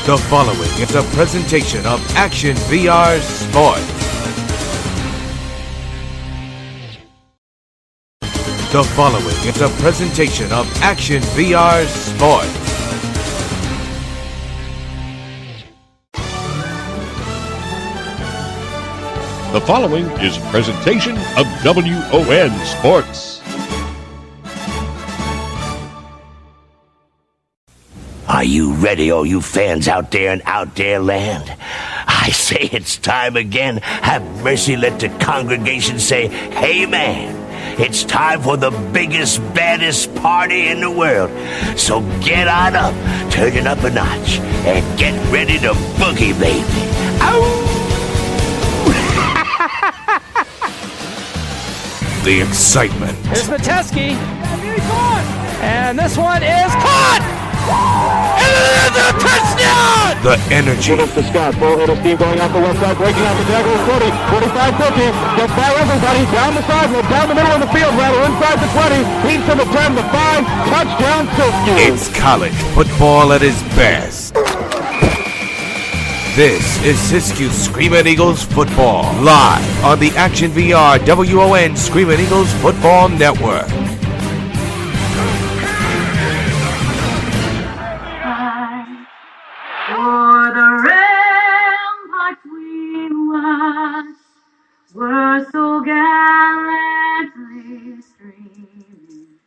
The following is a presentation of Action VR Sports. The following is a presentation of Action VR Sports. The following is a presentation of WON Sports. Are you ready, all you fans out there in out there land? I say it's time again. Have mercy, let the congregation say, Amen. It's time for the biggest, baddest party in the world. So get on up, turn it up a notch, and get ready to boogie, baby. Ow! The excitement. Here's Mateski. And this one is caught! And it is a touchdown! The energy. Up to Scott, full head of steam going out the left side, breaking out the tackle, 40, 45, 50, gets by everybody, down the sideline, down the middle of the field, rather inside the 20, he's to the 10, the 5, touchdown, Siskiyous. It's college football at its best. This is Siskiyous Screaming Eagles football, live on the Action VR WON Screaming Eagles Football Network. For the ramparts we watched were so gallantly streaming,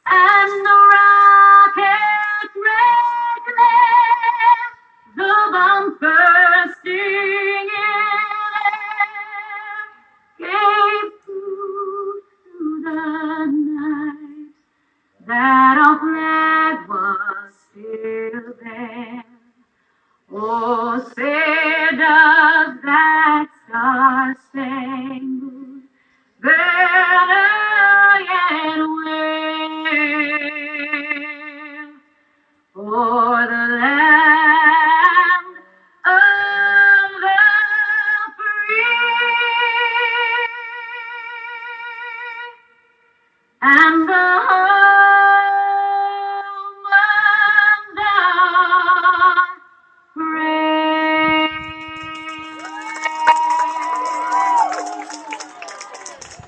and the rockets reclaimed the bomb bursting in air, gave food to the night that our flag was still there. Oh, say does that star-spangled banner yet wave for the land of the free and the home of the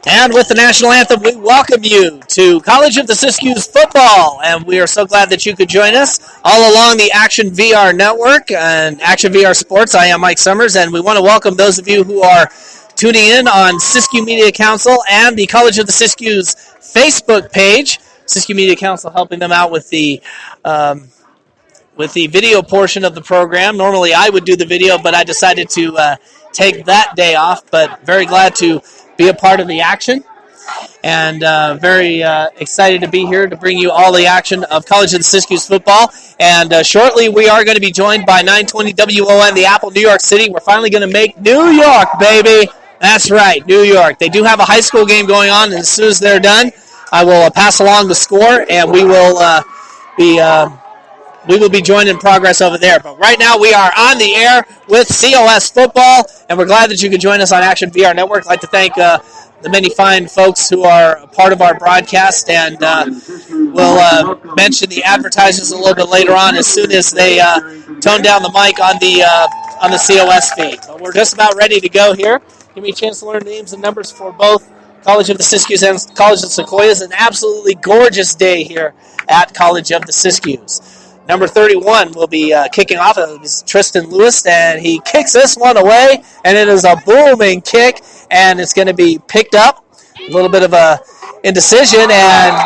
And with the national anthem, we welcome you to College of the Siskiyous football. And we are so glad that you could join us all along the Action VR Network and Action VR Sports. I am Mike Summers, and we want to welcome those of you who are tuning in on Siskiyou Media Council and the College of the Siskiyous Facebook page. Siskiyou Media Council helping them out with the video portion of the program. Normally I would do the video, but I decided to take that day off, but very glad to be a part of the action, and very excited to be here to bring you all the action of College of the Siskiyous football. And shortly we are going to be joined by 920 WON, the Apple, New York City. We're finally going to make New York, baby. That's right, New York. They do have a high school game going on, and as soon as they're done, I will pass along the score, and we will be joined in progress over there. But right now we are on the air with COS football, and we're glad that you could join us on Action VR Network. I'd like to thank the many fine folks who are a part of our broadcast, and we'll mention the advertisers a little bit later on as soon as they tone down the mic on the COS feed. But we're just about ready to go here. Give me a chance to learn names and numbers for both College of the Siskiyous and College of the Sequoias. An absolutely gorgeous day here at College of the Siskiyous. Number 31 will be kicking off. It's Tristan Lewis, and he kicks this one away, and it is a booming kick, and it's going to be picked up. A little bit of a indecision, and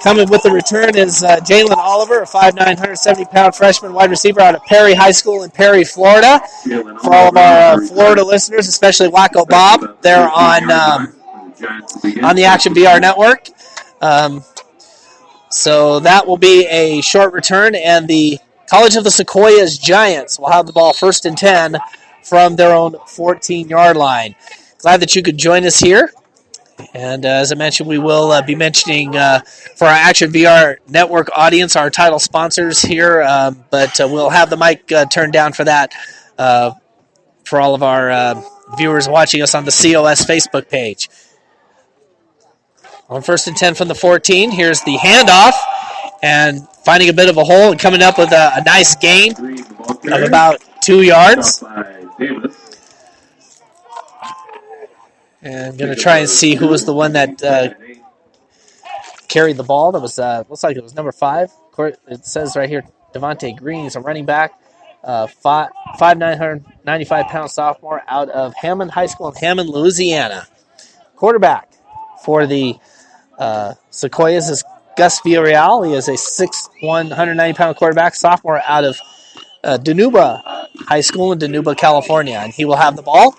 coming with the return is Jalen Oliver, a 5'9", 170-pound freshman wide receiver out of Perry High School in Perry, Florida. For all of our Florida listeners, especially Wacko Bob, they're on the Action VR Network. So that will be a short return, and the College of the Sequoias Giants will have the ball 1st and 10 from their own 14-yard line. Glad that you could join us here. And as I mentioned, we will be mentioning for our Action VR Network audience, our title sponsors here, but we'll have the mic turned down for that for all of our viewers watching us on the COS Facebook page. On 1st and 10 from the 14, here's the handoff. and finding a bit of a hole and coming up with a nice gain of about 2 yards. And going to try and see who was the one that carried the ball. That was looks like it was number 5. It says right here, Devontae Green. He's a running back, 995-pound sophomore out of Hammond High School in Hammond, Louisiana. Quarterback for the Sequoias is Gus Villarreal. He is a 6'1", 190-pound quarterback, sophomore out of Dinuba High School in Dinuba, California. And he will have the ball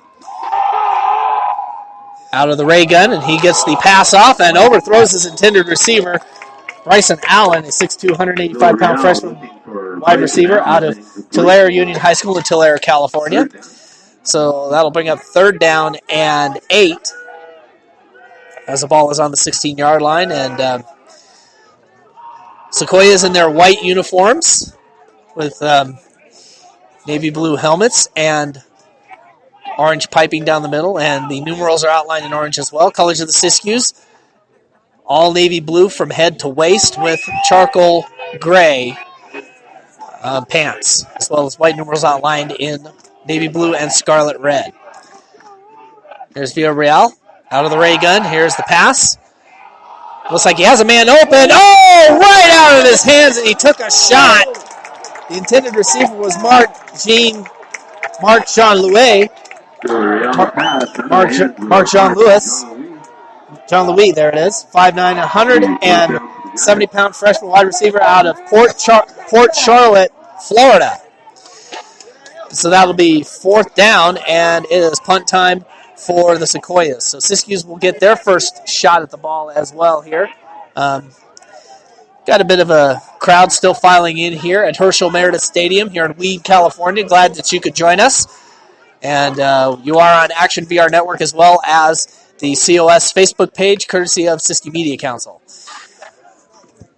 out of the ray gun, and he gets the pass off and overthrows his intended receiver, Bryson Allen, a 6'2", 185-pound freshman wide receiver out of Tulare Union High School in Tulare, California. So that'll bring up 3rd down and 8 as the ball is on the 16-yard line. And Sequoias in their white uniforms with navy blue helmets and orange piping down the middle, and the numerals are outlined in orange as well. Colors of the Siskiyous, all navy blue from head to waist with charcoal gray pants, as well as white numerals outlined in navy blue and scarlet red. There's Villarreal out of the ray gun. Here's the pass. Looks like he has a man open. Oh, right out of his hands, and he took a shot. The intended receiver was Mark Jean-Louis. Mark Jean-Louis. John Louis, there it is. 5'9", 170-pound freshman wide receiver out of Port Charlotte, Florida. So that'll be 4th down, and it is punt time for the Sequoias. So Siskiyous will get their first shot at the ball as well here. Got a bit of a crowd still filing in here at Herschel Meredith Stadium here in Weed, California. Glad that you could join us. And you are on Action VR Network as well as the COS Facebook page, courtesy of Siskiyou Media Council.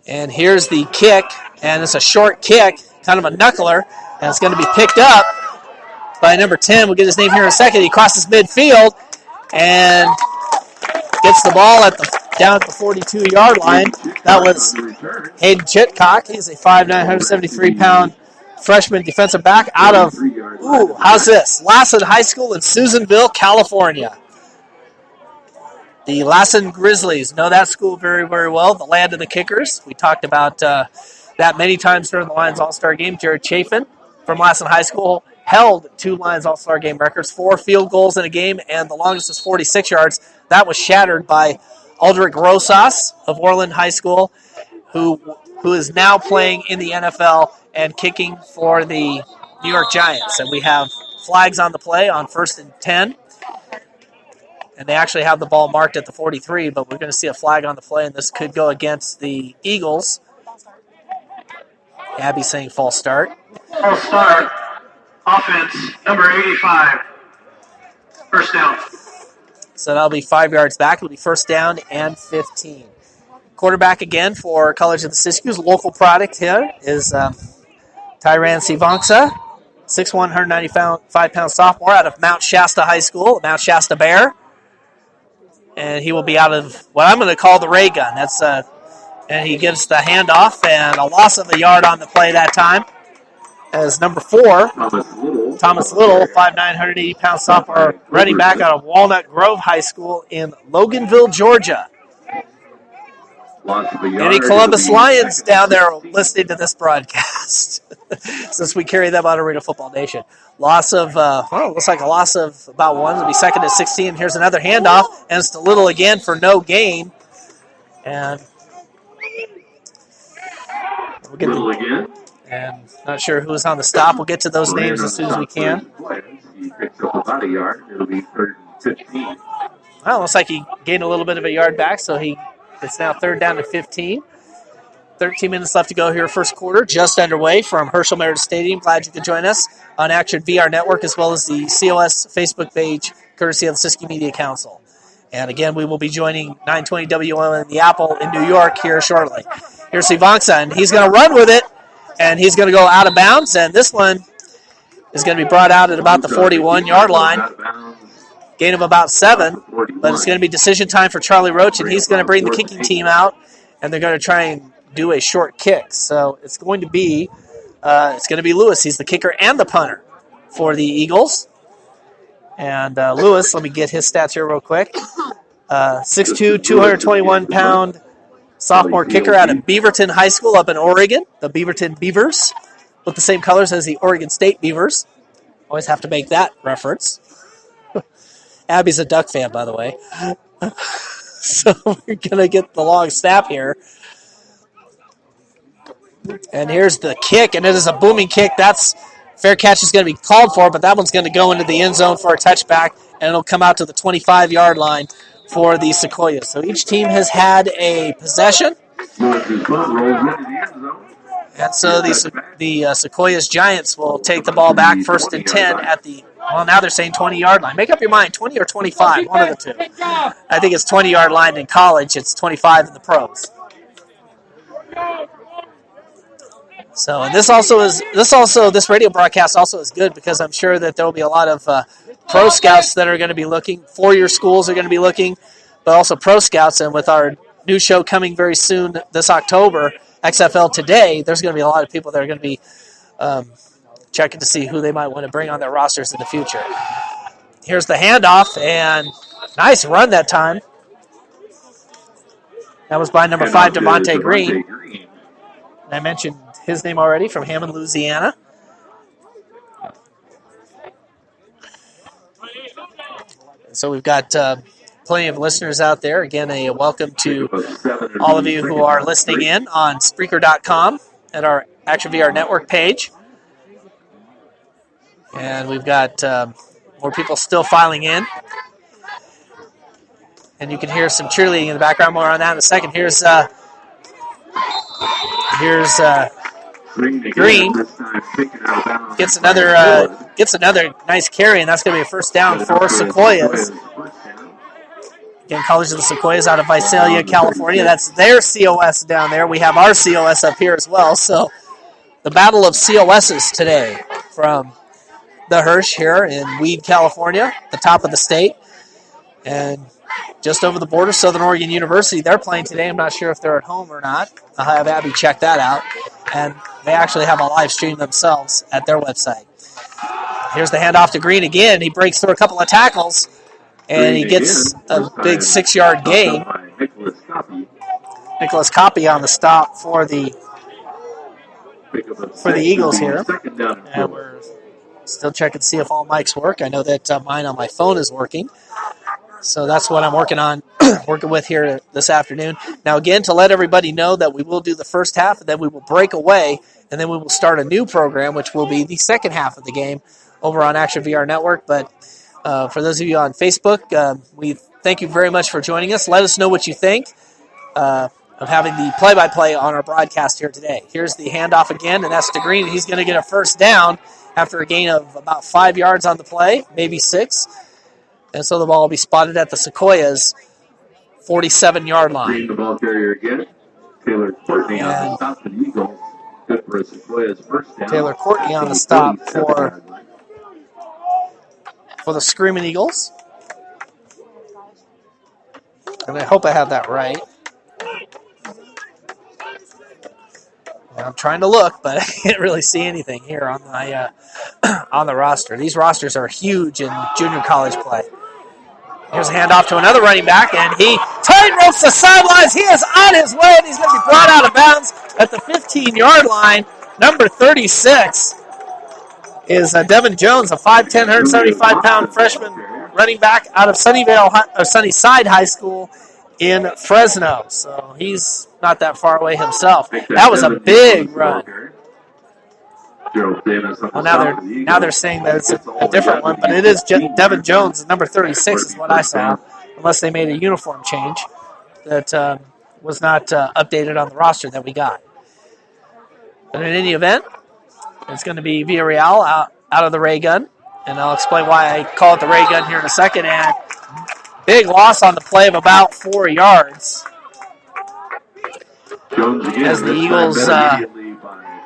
And here's the kick, and it's a short kick, kind of a knuckler, and it's going to be picked up by number 10. We'll get his name here in a second. He crosses midfield and gets the ball down at the 42-yard line. That was Hayden Chitcock. He's a 5'9", 173-pound freshman defensive back out of, how's this? Lassen High School in Susanville, California. The Lassen Grizzlies know that school very, very well, the land of the kickers. We talked about that many times during the Lions All-Star game. Jared Chafin from Lassen High School held 2 Lions All-Star game records, 4 field goals in a game, and the longest was 46 yards. That was shattered by Aldrich Rosas of Orland High School, who is now playing in the NFL and kicking for the New York Giants. And we have flags on the play on 1st and 10. And they actually have the ball marked at the 43, but we're going to see a flag on the play, and this could go against the Eagles. Abby saying false start. False start. Offense, number 85. First down. So that'll be 5 yards back. It'll be 1st down and 15. Quarterback again for College of the Siskiyous. Local product here is Tyran Sivangsa, 6'1", 195-pound sophomore out of Mount Shasta High School, Mount Shasta Bear. And he will be out of what I'm going to call the ray gun. And he gives the handoff, and a loss of a yard on the play that time. As number 4, Thomas Little, 5'9", 180-pound sophomore running back out of Walnut Grove High School in Loganville, Georgia. Any Columbus Lions down there listening to this broadcast, since we carry them on Arena Football Nation. Looks like a loss of about 1. It'll be 2nd and 16. Here's another handoff, and it's to Little again for no gain. And we'll get Little again. And not sure who was on the stop. We'll get to those names as soon as we can. He picks up about a yard. It'll be 3rd and 15. Well, looks like he gained a little bit of a yard back, so it's now 3rd down and 15. 13 minutes left to go here, first quarter, just underway from Herschel Meredith Stadium. Glad you could join us on Action VR Network as well as the COS Facebook page, courtesy of the Siskiyou Media Council. And again, we will be joining 920 WOM in the Apple in New York here shortly. Here's Sivangsa, and he's going to run with it, and he's going to go out of bounds, and this one is going to be brought out at about the 41-yard line. Gain of about 7, but it's going to be decision time for Charlie Roach, and he's going to bring the kicking team out, and they're going to try and do a short kick. So it's going to be Lewis. He's the kicker and the punter for the Eagles. And Lewis, let me get his stats here real quick. 6'2", 221-pound sophomore kicker out of Beaverton High School up in Oregon. The Beaverton Beavers with the same colors as the Oregon State Beavers. Always have to make that reference. Abby's a Duck fan, by the way. So we're going to get the long snap here. And here's the kick, and it is a booming kick. That's fair catch is going to be called for, but that one's going to go into the end zone for a touchback, and it'll come out to the 25-yard line for the Sequoias. So each team has had a possession. And so the Sequoias Giants will take the ball back 1st and 10 at the, well, now they're saying 20-yard line. Make up your mind, 20 or 25, one of the two. I think it's 20-yard line in college. It's 25 in the pros. So, and this radio broadcast also is good because I'm sure that there will be a lot of pro scouts that are going to be looking. 4-year schools are going to be looking, but also pro scouts. And with our new show coming very soon this October, XFL Today, there's going to be a lot of people that are going to be checking to see who they might want to bring on their rosters in the future. Here's the handoff, and nice run that time. That was by number 5, Devontae Green. And I mentioned his name already, from Hammond, Louisiana. So we've got plenty of listeners out there. Again, a welcome to all of you who are listening in on Spreaker.com at our Action VR Network page. And we've got more people still filing in. And you can hear some cheerleading in the background. More on that in a second. Here's Green gets another nice carry, and that's going to be a first down for Sequoias. Again, College of the Sequoias out of Visalia, California. That's their COS down there. We have our COS up here as well. So the battle of COSs today from the Hirsch here in Weed, California, the top of the state. And just over the border, Southern Oregon University, they're playing today. I'm not sure if they're at home or not. I'll have Abby check that out. And they actually have a live stream themselves at their website. Here's the handoff to Green again. He breaks through a couple of tackles, and he gets a big 6-yard gain. Nicholas Copy on the stop for the Eagles here. And we're still checking to see if all mics work. I know that mine on my phone is working. So that's what I'm working with here this afternoon. Now, again, to let everybody know that we will do the first half, and then we will break away, and then we will start a new program, which will be the second half of the game over on Action VR Network. But for those of you on Facebook, we thank you very much for joining us. Let us know what you think of having the play-by-play on our broadcast here today. Here's the handoff again, and that's to Green. He's going to get a first down after a gain of about 5 yards on the play, maybe 6. And so the ball will be spotted at the Sequoias' 47-yard line. Green, the ball carrier again. Taylor Courtney on the stop for the Eagles. Good for a Sequoias first down. Taylor Courtney on the stop for the Screaming Eagles. And I hope I have that right. I'm trying to look, but I can't really see anything here on my on the roster. These rosters are huge in junior college play. Here's a handoff to another running back, and he tight ropes the sidelines. He is on his way, and he's going to be brought out of bounds at the 15-yard line. Number 36 is Devin Jones, a 5'10", 175-pound freshman running back out of Sunnyside High School in Fresno. So he's not that far away himself. That was a big run. Well, now they're saying that it's a different one, but it is Devin Jones, number 36 is what I saw, unless they made a uniform change that was not updated on the roster that we got. But in any event, it's going to be Villarreal out of the ray gun, and I'll explain why I call it the ray gun here in a second. And big loss on the play of about 4 yards as the Eagles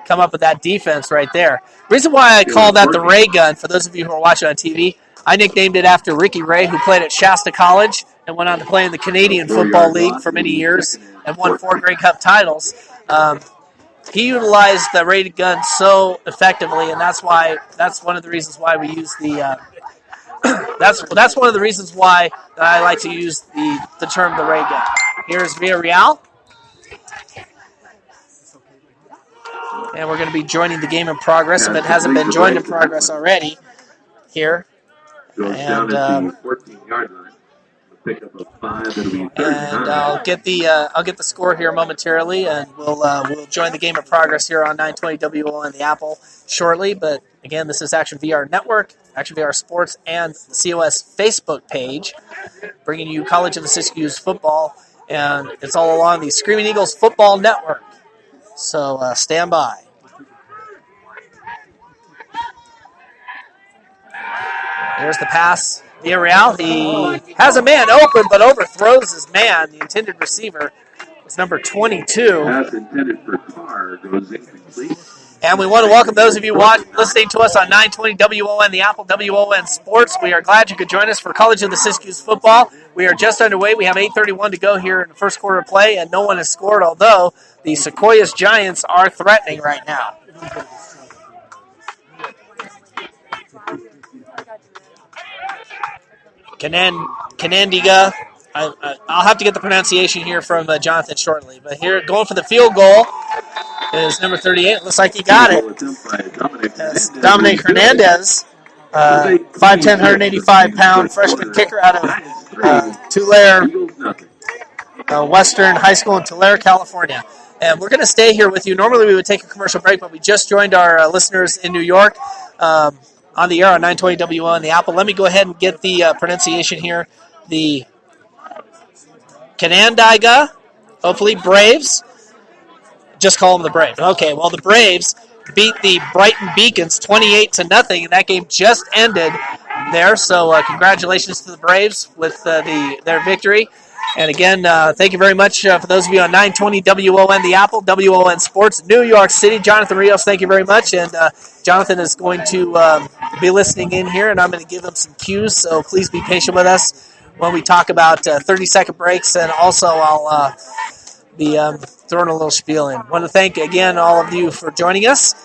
come up with that defense right there. Reason why I call that the ray gun, for those of you who are watching on TV, I nicknamed it after Ricky Ray, who played at Shasta College and went on to play in the Canadian Football League for many years and won 4 Grey Cup titles. He utilized the rated gun so effectively, and that's one of the reasons why we use the. That's one of the reasons why that I like to use the term the ray gun. Here's Villarreal, and we're going to be joining the game in progress if it hasn't been joined in progress already. Here, and I'll get the score here momentarily, and we'll join the game in progress here on 920 WON the Apple shortly. But again, this is Action VR Network, Action VR Sports, and the COS Facebook page, bringing you College of the Siskiyous football, and it's all along the Screaming Eagles Football Network. So stand by. There's the pass. Villarreal, he has a man open, but overthrows his man. The intended receiver was number 22. Pass intended for Carr goes incomplete. And we want to welcome those of you listening to us on 920 WON, the Apple WON Sports. We are glad you could join us for College of the Siskiyous football. We are just underway. We have 8:31 to go here in the first quarter of play, and no one has scored, although the Sequoias Giants are threatening right now. Canandiga. I'll have to get the pronunciation here from Jonathan shortly. But here, going for the field goal is number 38. It looks like he got it. That's Dominic Hernandez, 5'10", 185-pound freshman kicker out of Tulare Western High School in Tulare, California. And we're going to stay here with you. Normally we would take a commercial break, but we just joined our listeners in New York on the air on 920 WO on the Apple. Let me go ahead and get the pronunciation here. The Canandaigua, hopefully Braves. Just call them the Braves. Okay, well, the Braves beat the Brighton Beacons 28-0, and that game just ended there. So congratulations to the Braves with their victory. And again, thank you very much for those of you on 920 WON, the Apple, WON Sports, New York City. Jonathan Rios, thank you very much. And Jonathan is going to be listening in here, and I'm going to give him some cues. So please be patient with us when we talk about 30-second breaks. And also I'll be throwing a little spiel in. I want to thank, again, all of you for joining us.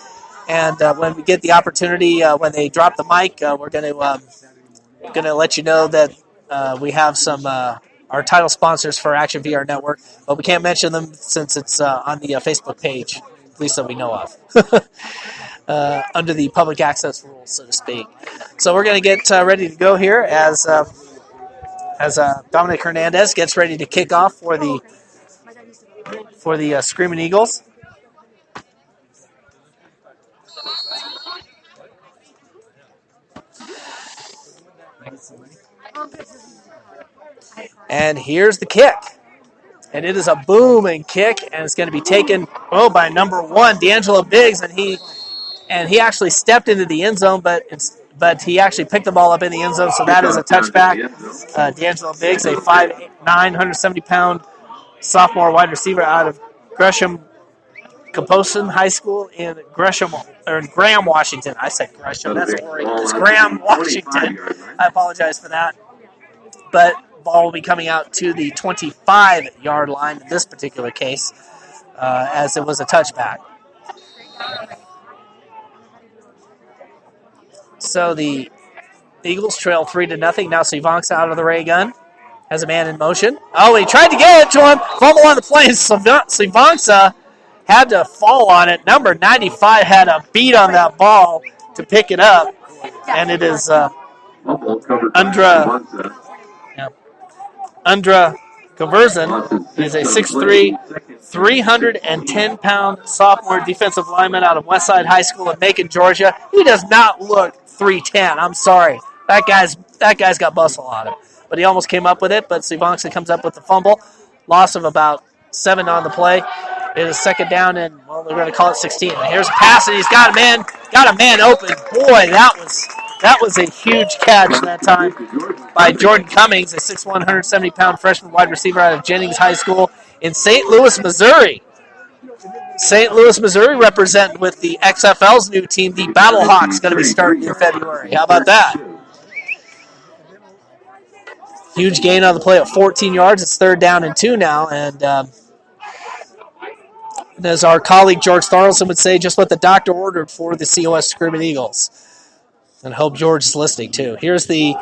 And when we get the opportunity, when they drop the mic, we're going to let you know that we have some our title sponsors for Action VR Network, but we can't mention them since it's on the Facebook page, at least that we know of, under the public access rules, so to speak. So we're going to get ready to go here as Dominic Hernandez gets ready to kick off for the Screaming Eagles. And here's the kick. And it is a booming kick, and it's going to be taken by number 1, D'Angelo Biggs, and he actually stepped into the end zone, but he actually picked the ball up in the end zone, so that is a touchback. D'Angelo Biggs, a 5'9", 170-pound sophomore wide receiver out of Gresham High School in Graham, Washington. I said Gresham, that's Oregon. It's Graham, Washington. I apologize for that. But ball will be coming out to the 25-yard line in this particular case, as it was a touchback. So the Eagles trail 3-0. Now Sivanks out of the ray gun. Has a man in motion. Oh, he tried to get it to him. Fumble on the play. Sivanks had to fall on it. Number 95 had a beat on that ball to pick it up. And it is Undra Conversion. He's a 6'3", 310-pound sophomore defensive lineman out of Westside High School in Macon, Georgia. He does not look 310. I'm sorry. That guy's got muscle on him. But he almost came up with it, but Sivanks comes up with the fumble. Loss of about 7 on the play. It is second down, and they're going to call it 16. And here's a pass, and he's got a man open. Boy, that was a huge catch that time by Jordan Cummings, a 6'1", 170-pound freshman wide receiver out of Jennings High School in St. Louis, Missouri. St. Louis, Missouri representing with the XFL's new team, the Battlehawks, going to be starting in February. How about that? Huge gain on the play of 14 yards. It's 3rd down and 2 now, and And as our colleague George Thorlson would say, just what the doctor ordered for the COS Screaming Eagles. And I hope George is listening too. Here's the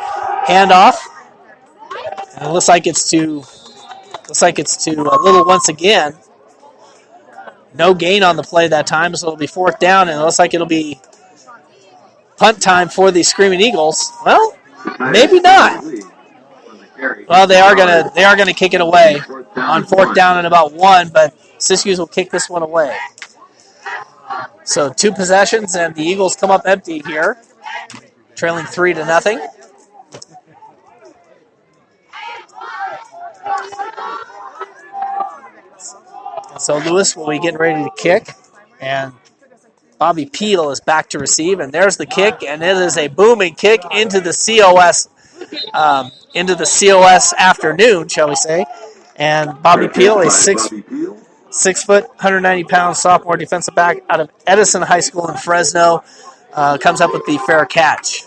handoff. And it looks like it's to Little once again. No gain on the play that time, so it'll be fourth down, and it looks like it'll be punt time for the Screaming Eagles. Well, maybe not. Well, they are gonna kick it away on fourth down and about 1, but Siskiyous will kick this one away. So 2 possessions, and the Eagles come up empty here, trailing 3-0. So Lewis will be getting ready to kick, and Bobby Peel is back to receive, and there's the kick, and it is a booming kick into the COS afternoon, shall we say. And Bobby Peel, a 6 foot, 190-pound sophomore defensive back out of Edison High School in Fresno, comes up with the fair catch.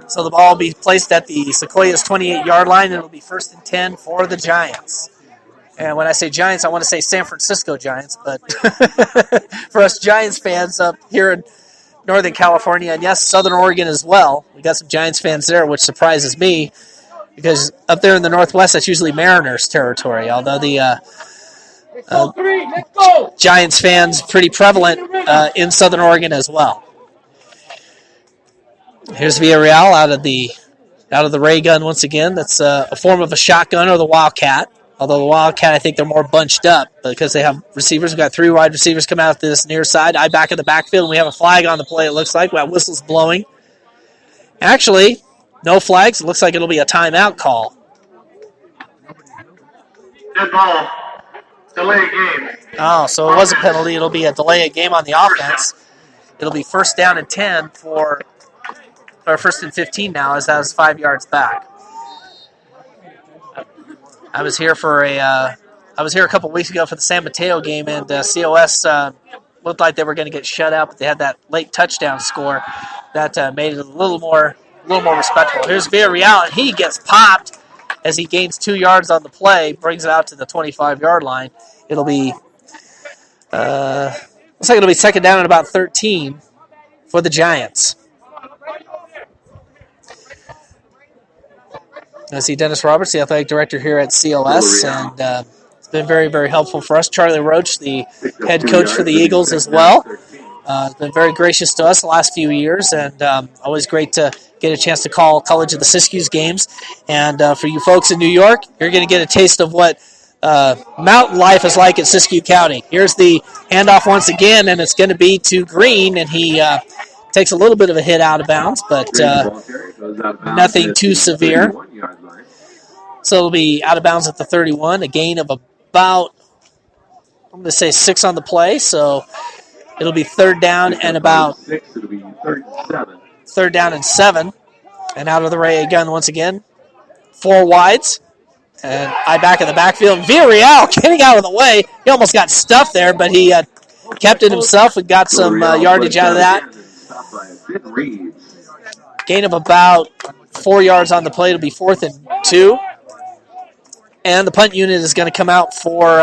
So the ball will be placed at the Sequoias 28-yard line, and it'll be 1st and 10 for the Giants. And when I say Giants, I want to say San Francisco Giants, but for us Giants fans up here in Northern California, and yes, Southern Oregon as well, we got some Giants fans there, which surprises me, because up there in the Northwest, that's usually Mariners territory, although the Giants fans pretty prevalent in Southern Oregon as well. Here's Villarreal out of the ray gun once again. That's a form of a shotgun or the Wildcat. Although the Wildcat, I think they're more bunched up because they have receivers. We've got 3 wide receivers coming out to this near side. I back in the backfield, and we have a flag on the play, it looks like. We have whistles blowing. Actually, no flags. It looks like it'll be a timeout call. Good ball. Delay game. Oh, so it was a penalty. It'll be a delay of game on the offense. It'll be 1st down and 10 or 1st and 15 now, as that is 5 yards back. I was here a couple weeks ago for the San Mateo game, and COS looked like they were going to get shut out, but they had that late touchdown score that made it a little more respectful. Here's Villarreal, and he gets popped as he gains 2 yards on the play, brings it out to the 25-yard line. It'll be looks like it'll be 2nd down and about 13 for the Giants. I see Dennis Roberts, the athletic director here at COS, and it's been very, very helpful for us. Charlie Roach, the head coach for the Eagles as well, has been very gracious to us the last few years, and always great to get a chance to call College of the Siskiyous games. And for you folks in New York, you're going to get a taste of what mountain life is like in Siskiyou County. Here's the handoff once again, and it's going to be to Green, and he takes a little bit of a hit out of bounds, but nothing too severe. So it'll be out of bounds at the 31, a gain of about, I'm going to say 6 on the play, so it'll be 3rd down and about 3rd down and 7. And out of the ray gun once again, 4 wides. And I back in the backfield. Villarreal getting out of the way. He almost got stuffed there, but he kept it himself and got some yardage out of that. Gain of about 4 yards on the play. It'll be 4th and 2. And the punt unit is going to come out for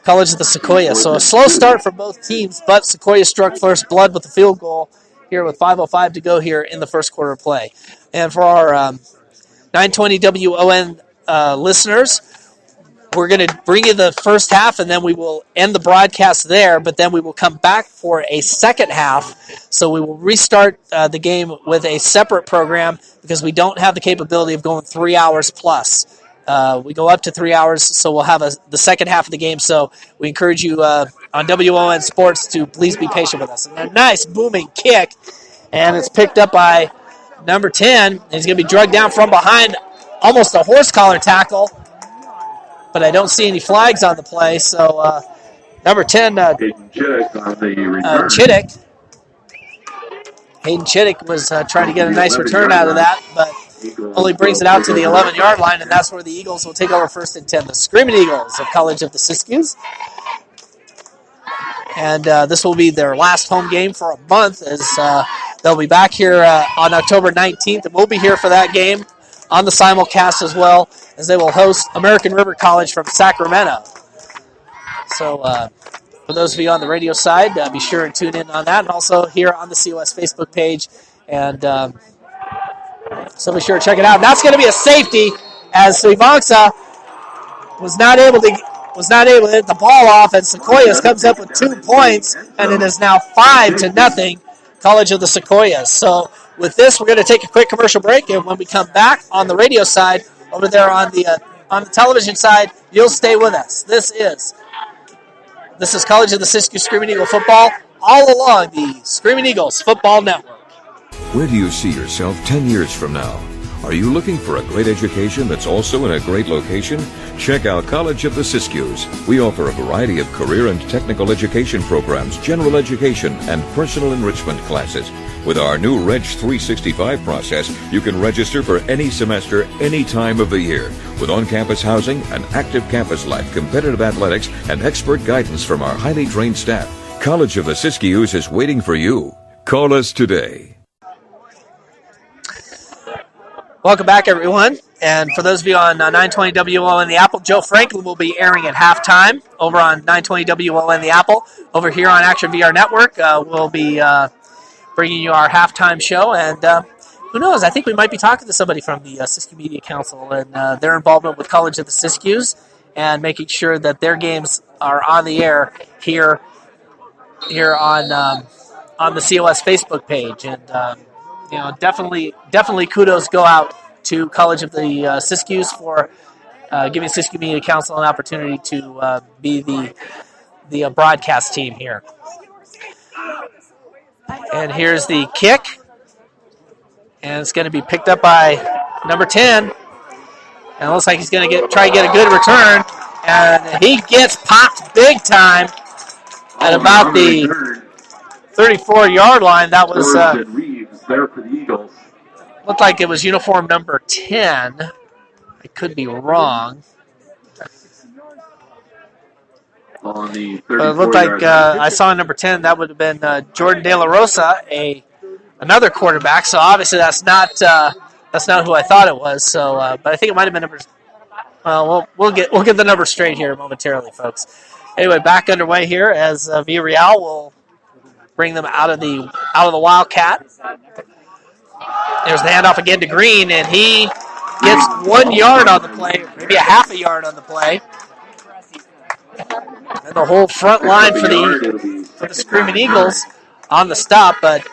College of the Sequoias. So a slow start for both teams, but Sequoia struck first blood with the field goal here with 5:05 to go here in the first quarter of play. And for our 920 WON listeners, we're going to bring you the first half, and then we will end the broadcast there, but then we will come back for a second half. So we will restart the game with a separate program because we don't have the capability of going 3 hours plus. We go up to 3 hours, so we'll have the second half of the game. So we encourage you on WON Sports to please be patient with us. And a nice booming kick, and it's picked up by number 10. And he's going to be drugged down from behind, almost a horse collar tackle. But I don't see any flags on the play, so number 10, Chittick. Hayden Chittick was trying to get a nice return out of that, but only brings it out to the 11-yard line, and that's where the Eagles will take over 1st and 10. The Screaming Eagles of College of the Siskiyous. And this will be their last home game for a month, as they'll be back here on October 19th, and we'll be here for that game on the simulcast as well, as they will host American River College from Sacramento. So for those of you on the radio side, be sure and tune in on that, and also here on the COS Facebook page. And so be sure to check it out. And that's going to be a safety as Srivanksa was not able to hit the ball off, and Sequoias comes up with 2 points, and it is now 5-0, College of the Sequoias. So with this, we're going to take a quick commercial break, and when we come back on the radio side, over there on the television side, you'll stay with us. This is College of the Siskiyous Screaming Eagle football, all along the Screaming Eagles Football Network. Where do you see yourself 10 years from now? Are you looking for a great education that's also in a great location? Check out College of the Siskiyous. We offer a variety of career and technical education programs, general education, and personal enrichment classes. With our new Reg 365 process, you can register for any semester, any time of the year. With on-campus housing, an active campus life, competitive athletics, and expert guidance from our highly trained staff, College of the Siskiyous is waiting for you. Call us today. Welcome back, everyone. And for those of you on 920 WON The Apple, Joe Franklin will be airing at halftime over on 920 WON The Apple. Over here on Action VR Network, we'll be bringing you our halftime show. And who knows, I think we might be talking to somebody from the Siskiyou Media Council and their involvement with College of the Siskiyous and making sure that their games are on the air here on the COS Facebook page. And definitely kudos go out to College of the Siskiyous for giving Siskiyou Media Council an opportunity to be the broadcast team here. And here's the kick, and it's going to be picked up by number 10. And it looks like he's going to try to get a good return, and he gets popped big time at about the 34-yard line. That was there for the Eagles. Looked like it was uniform number 10. I could be wrong. On the But it looked like I saw number 10. That would have been Jordan De La Rosa, another quarterback. So obviously that's not who I thought it was. So, but I think it might have been numbers. Well, we'll get the numbers straight here momentarily, folks. Anyway, back underway here as Villarreal will bring them out of the Wildcat. There's the handoff again to Green, and he gets 1 yard on the play, maybe a half a yard on the play. And the whole front line for the Screaming Eagles on the stop, but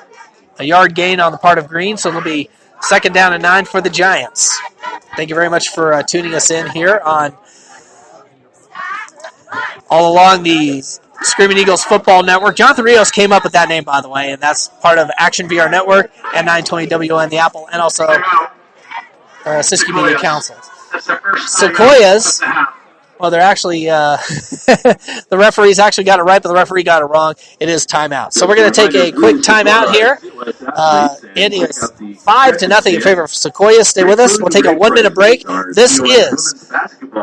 a yard gain on the part of Green, so it'll be 2nd down and 9 for the Giants. Thank you very much for tuning us in here on all along the Screaming Eagles Football Network. Jonathan Rios came up with that name, by the way, and that's part of Action VR Network and 920 WN The Apple, and also Siskiyou Media Council. Sequoias, well, they're actually, the referees actually got it right, but the referee got it wrong. It is timeout. So we're going to take a quick timeout here. It is 5-0 in favor of Sequoias. Stay with us. We'll take a 1-minute break. This is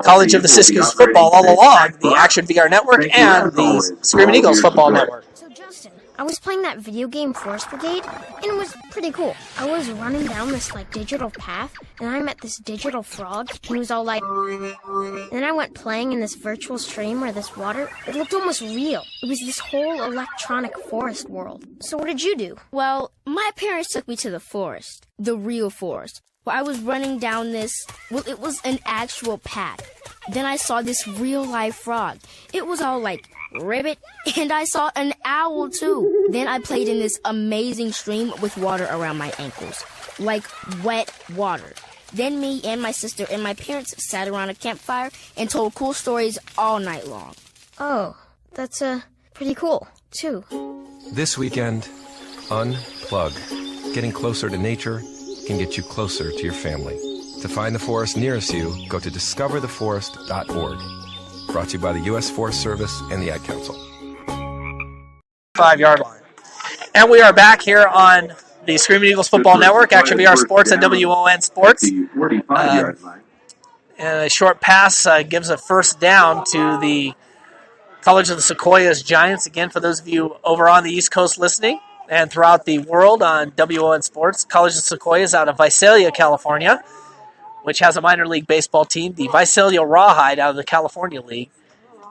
College of the Siskiyous football all along the Action VR Network and the Screaming Eagles Football Network. So Justin, I was playing that video game Forest Brigade, and it was pretty cool. I was running down this digital path, and I met this digital frog, and he was all like, and then I went playing in this virtual stream where this water, it looked almost real. It was this whole electronic forest world. So what did you do? Well, my parents took me to the forest, the real forest, where I was running down this, it was an actual path. Then I saw this real-life frog. It was all like, ribbit, and I saw an owl too. Then I played in this amazing stream with water around my ankles, like wet water. Then me and my sister and my parents sat around a campfire and told cool stories all night long. Oh, that's pretty cool, too. This weekend, unplug. Getting closer to nature can get you closer to your family. To find the forest nearest you, go to discovertheforest.org. Brought to you by the U.S. Forest Service and the Ad Council. 5-yard line. And we are back here on the Screaming Eagles Football Network, Action VR Sports and WON Sports. And a short pass gives a first down to the College of the Sequoias Giants. Again, for those of you over on the East Coast listening and throughout the world on WON Sports, College of the Sequoias out of Visalia, California, which has a minor league baseball team, the Visalia Rawhide out of the California League.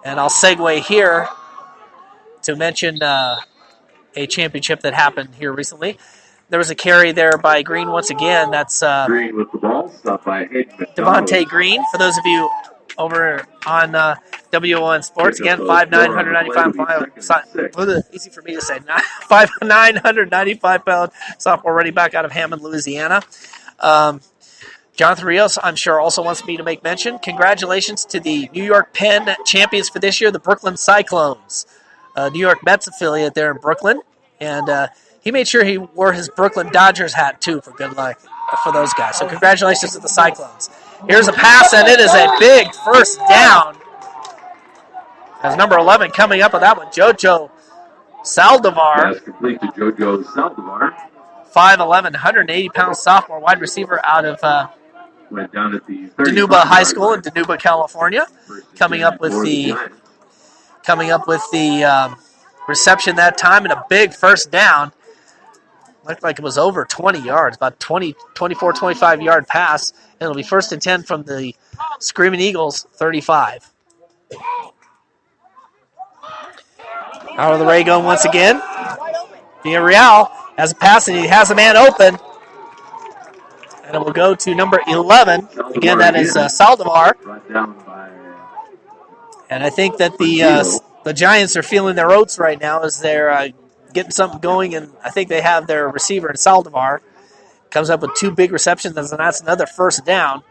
And I'll segue here to mention a championship that happened here recently. There was a carry there by Green once again. That's Green with the ball, stopped by Hayden Devontae Green. For those of you over on WON Sports, again, 5'9", 195 pound. Easy for me to say. 5'9", 195 pound sophomore running back out of Hammond, Louisiana. Jonathan Rios, I'm sure, also wants me to make mention. Congratulations to the New York Penn champions for this year, the Brooklyn Cyclones. New York Mets affiliate there in Brooklyn. And he made sure he wore his Brooklyn Dodgers hat, too, for good luck for those guys. So congratulations to the Cyclones. Here's a pass, and it is a big first down. As number 11 coming up with that one, Jojo Saldivar. Pass complete to Jojo Saldivar. 5'11", 180-pound sophomore wide receiver out of Went down at the Dinuba High School in Dinuba, California. Coming up with the reception that time and a big first down. Looked like it was over 20 yards, about 24, 25-yard pass. And it'll be 1st and 10 from the Screaming Eagles, 35. Out of the ray gun once again. Villarreal has a pass, and he has a man open. And it will go to number 11. Again, that is Saldivar. And I think that the Giants are feeling their oats right now as they're getting something going, and I think they have their receiver in Saldivar. Comes up with 2 big receptions, and that's another first down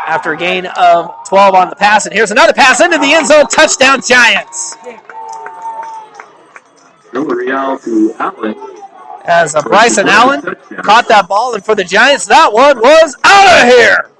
after a gain of 12 on the pass. And here's another pass into the end zone. Touchdown, Giants. Villarreal to Allen. As Bryson Allen caught that ball, and for the Giants, that one was out of here.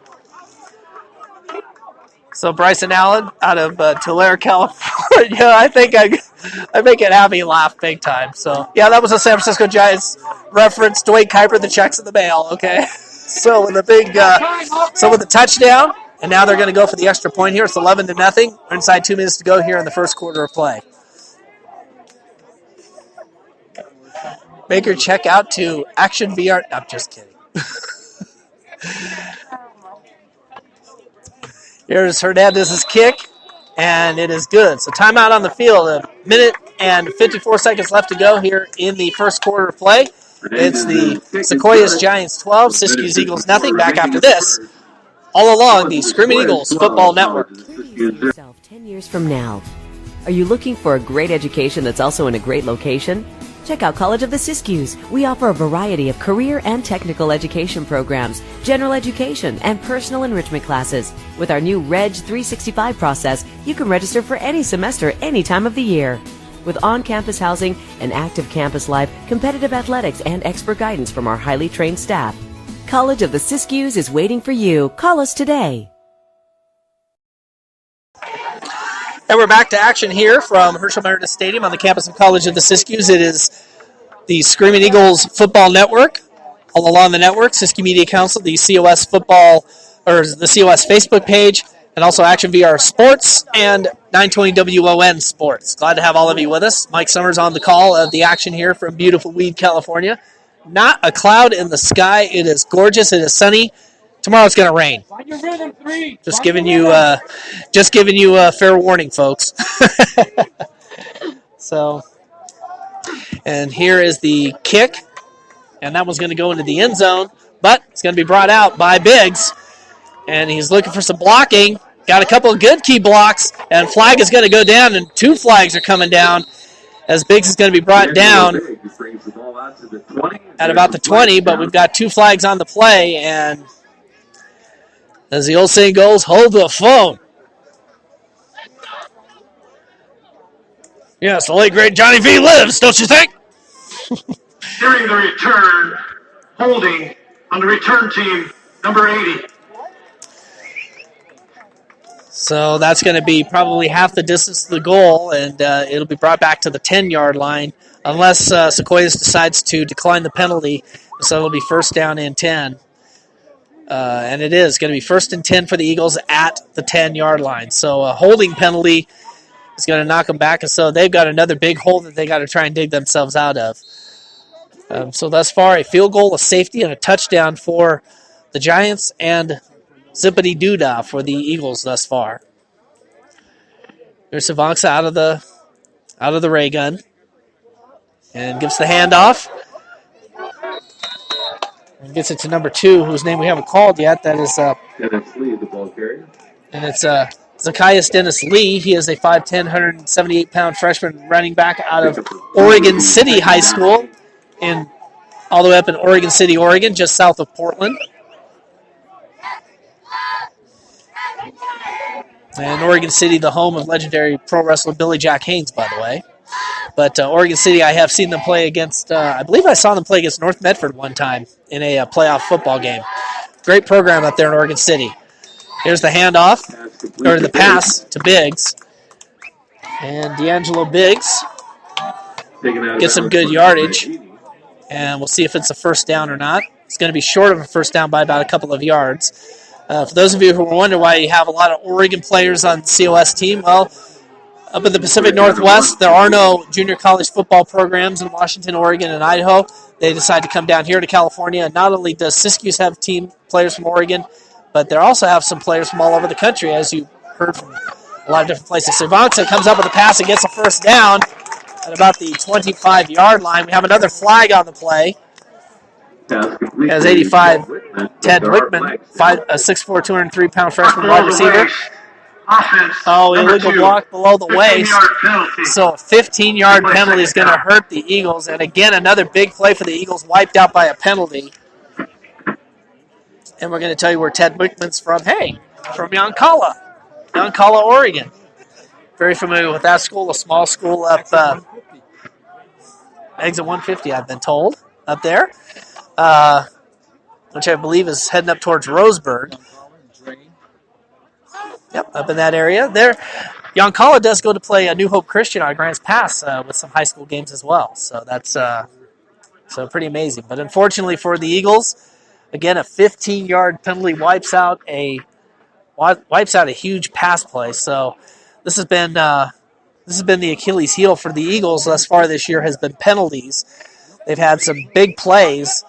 So Bryson Allen out of Tulare, California. I think I make it happy laugh big time. So, yeah, that was a San Francisco Giants reference. Dwight Kuiper, the check's in the mail, okay? So with the touchdown, and now they're going to go for the extra point here. It's 11-0. We're inside 2 minutes to go here in the first quarter of play. Make your check out to Action VR. I'm just kidding. Here's Hernandez's kick, and it is good. So timeout on the field. A minute and 54 seconds left to go here in the first quarter of play. It's the Sequoias Giants 12, Siskiyous Eagles nothing. Back after this, all along the Screaming Eagles Football Network. Yourself 10 years from now. Are you looking for a great education that's also in a great location? Check out College of the Siskiyous. We offer a variety of career and technical education programs, general education, and personal enrichment classes. With our new Reg 365 process, you can register for any semester, any time of the year. With on-campus housing, an active campus life, competitive athletics, and expert guidance from our highly trained staff, College of the Siskiyous is waiting for you. Call us today. And we're back to action here from Herschel Meredith Stadium on the campus of College of the Siskiyous. It is the Screaming Eagles Football Network. All along the network, Siskiyou Media Council, the COS Football, or the COS Facebook page, and also Action VR Sports and 920 WON Sports. Glad to have all of you with us. Mike Summers on the call of the action here from beautiful Weed, California. Not a cloud in the sky. It is gorgeous. It is sunny. Tomorrow it's going to rain. Just giving you a fair warning, folks. So, and here is the kick, and that one's going to go into the end zone, but it's going to be brought out by Biggs, and he's looking for some blocking. Got a couple of good key blocks, and flag is going to go down, and 2 flags are coming down as Biggs is going to be brought down at about the 20, but we've got 2 flags on the play, and as the old saying goes, hold the phone. Yes, the late great Johnny V lives, don't you think? During the return, holding on the return team, number 80. So that's going to be probably half the distance to the goal, and it'll be brought back to the 10-yard line unless Sequoias decides to decline the penalty. So it'll be 1st down and 10. And it is going to be 1st and 10 for the Eagles at the 10-yard line. So a holding penalty is going to knock them back. And so they've got another big hole that they got to try and dig themselves out of. So thus far, a field goal, a safety, and a touchdown for the Giants, and zippity-doo-dah for the Eagles thus far. Here's Savonxa out of the ray gun. And gives the handoff. And gets it to number 2, whose name we haven't called yet. That is Dennis Lee, the ball carrier. And it's Sequoias Dennis Lee. He is a 5'10", 178-pound freshman running back out of Oregon City High School, all the way up in Oregon City, Oregon, just south of Portland. And Oregon City, the home of legendary pro wrestler Billy Jack Haynes, by the way. But Oregon City, I have seen them play against, I believe I saw them play against North Medford one time in a playoff football game. Great program up there in Oregon City. Here's the handoff, or the pass to Biggs. And D'Angelo Biggs gets some good yardage. And we'll see if it's a first down or not. It's going to be short of a first down by about a couple of yards. For those of you who wonder why you have a lot of Oregon players on the COS team, well, up in the Pacific Northwest, there are no junior college football programs in Washington, Oregon, and Idaho. They decide to come down here to California. And not only does Siskiyous have team players from Oregon, but they also have some players from all over the country, as you heard from a lot of different places. Savonxa comes up with a pass and gets a first down at about the 25-yard line. We have another flag on the play. As 85, Ted Wickman, 6'4", 203-pound freshman wide receiver. Oh, illegal block below the waist. So a 15-yard penalty is going to hurt the Eagles. And again, another big play for the Eagles, wiped out by a penalty. And we're going to tell you where Ted Wickman's from. Hey, from Yoncalla, Oregon. Very familiar with that school, a small school up exit 150, I've been told, up there, which I believe is heading up towards Roseburg. Yep, up in that area. There, Yoncalla does go to play a New Hope Christian on Grants Pass with some high school games as well. So that's so pretty amazing. But unfortunately for the Eagles, again, a 15-yard penalty wipes out a huge pass play. So this has been the Achilles heel for the Eagles thus far this year, has been penalties. They've had some big plays,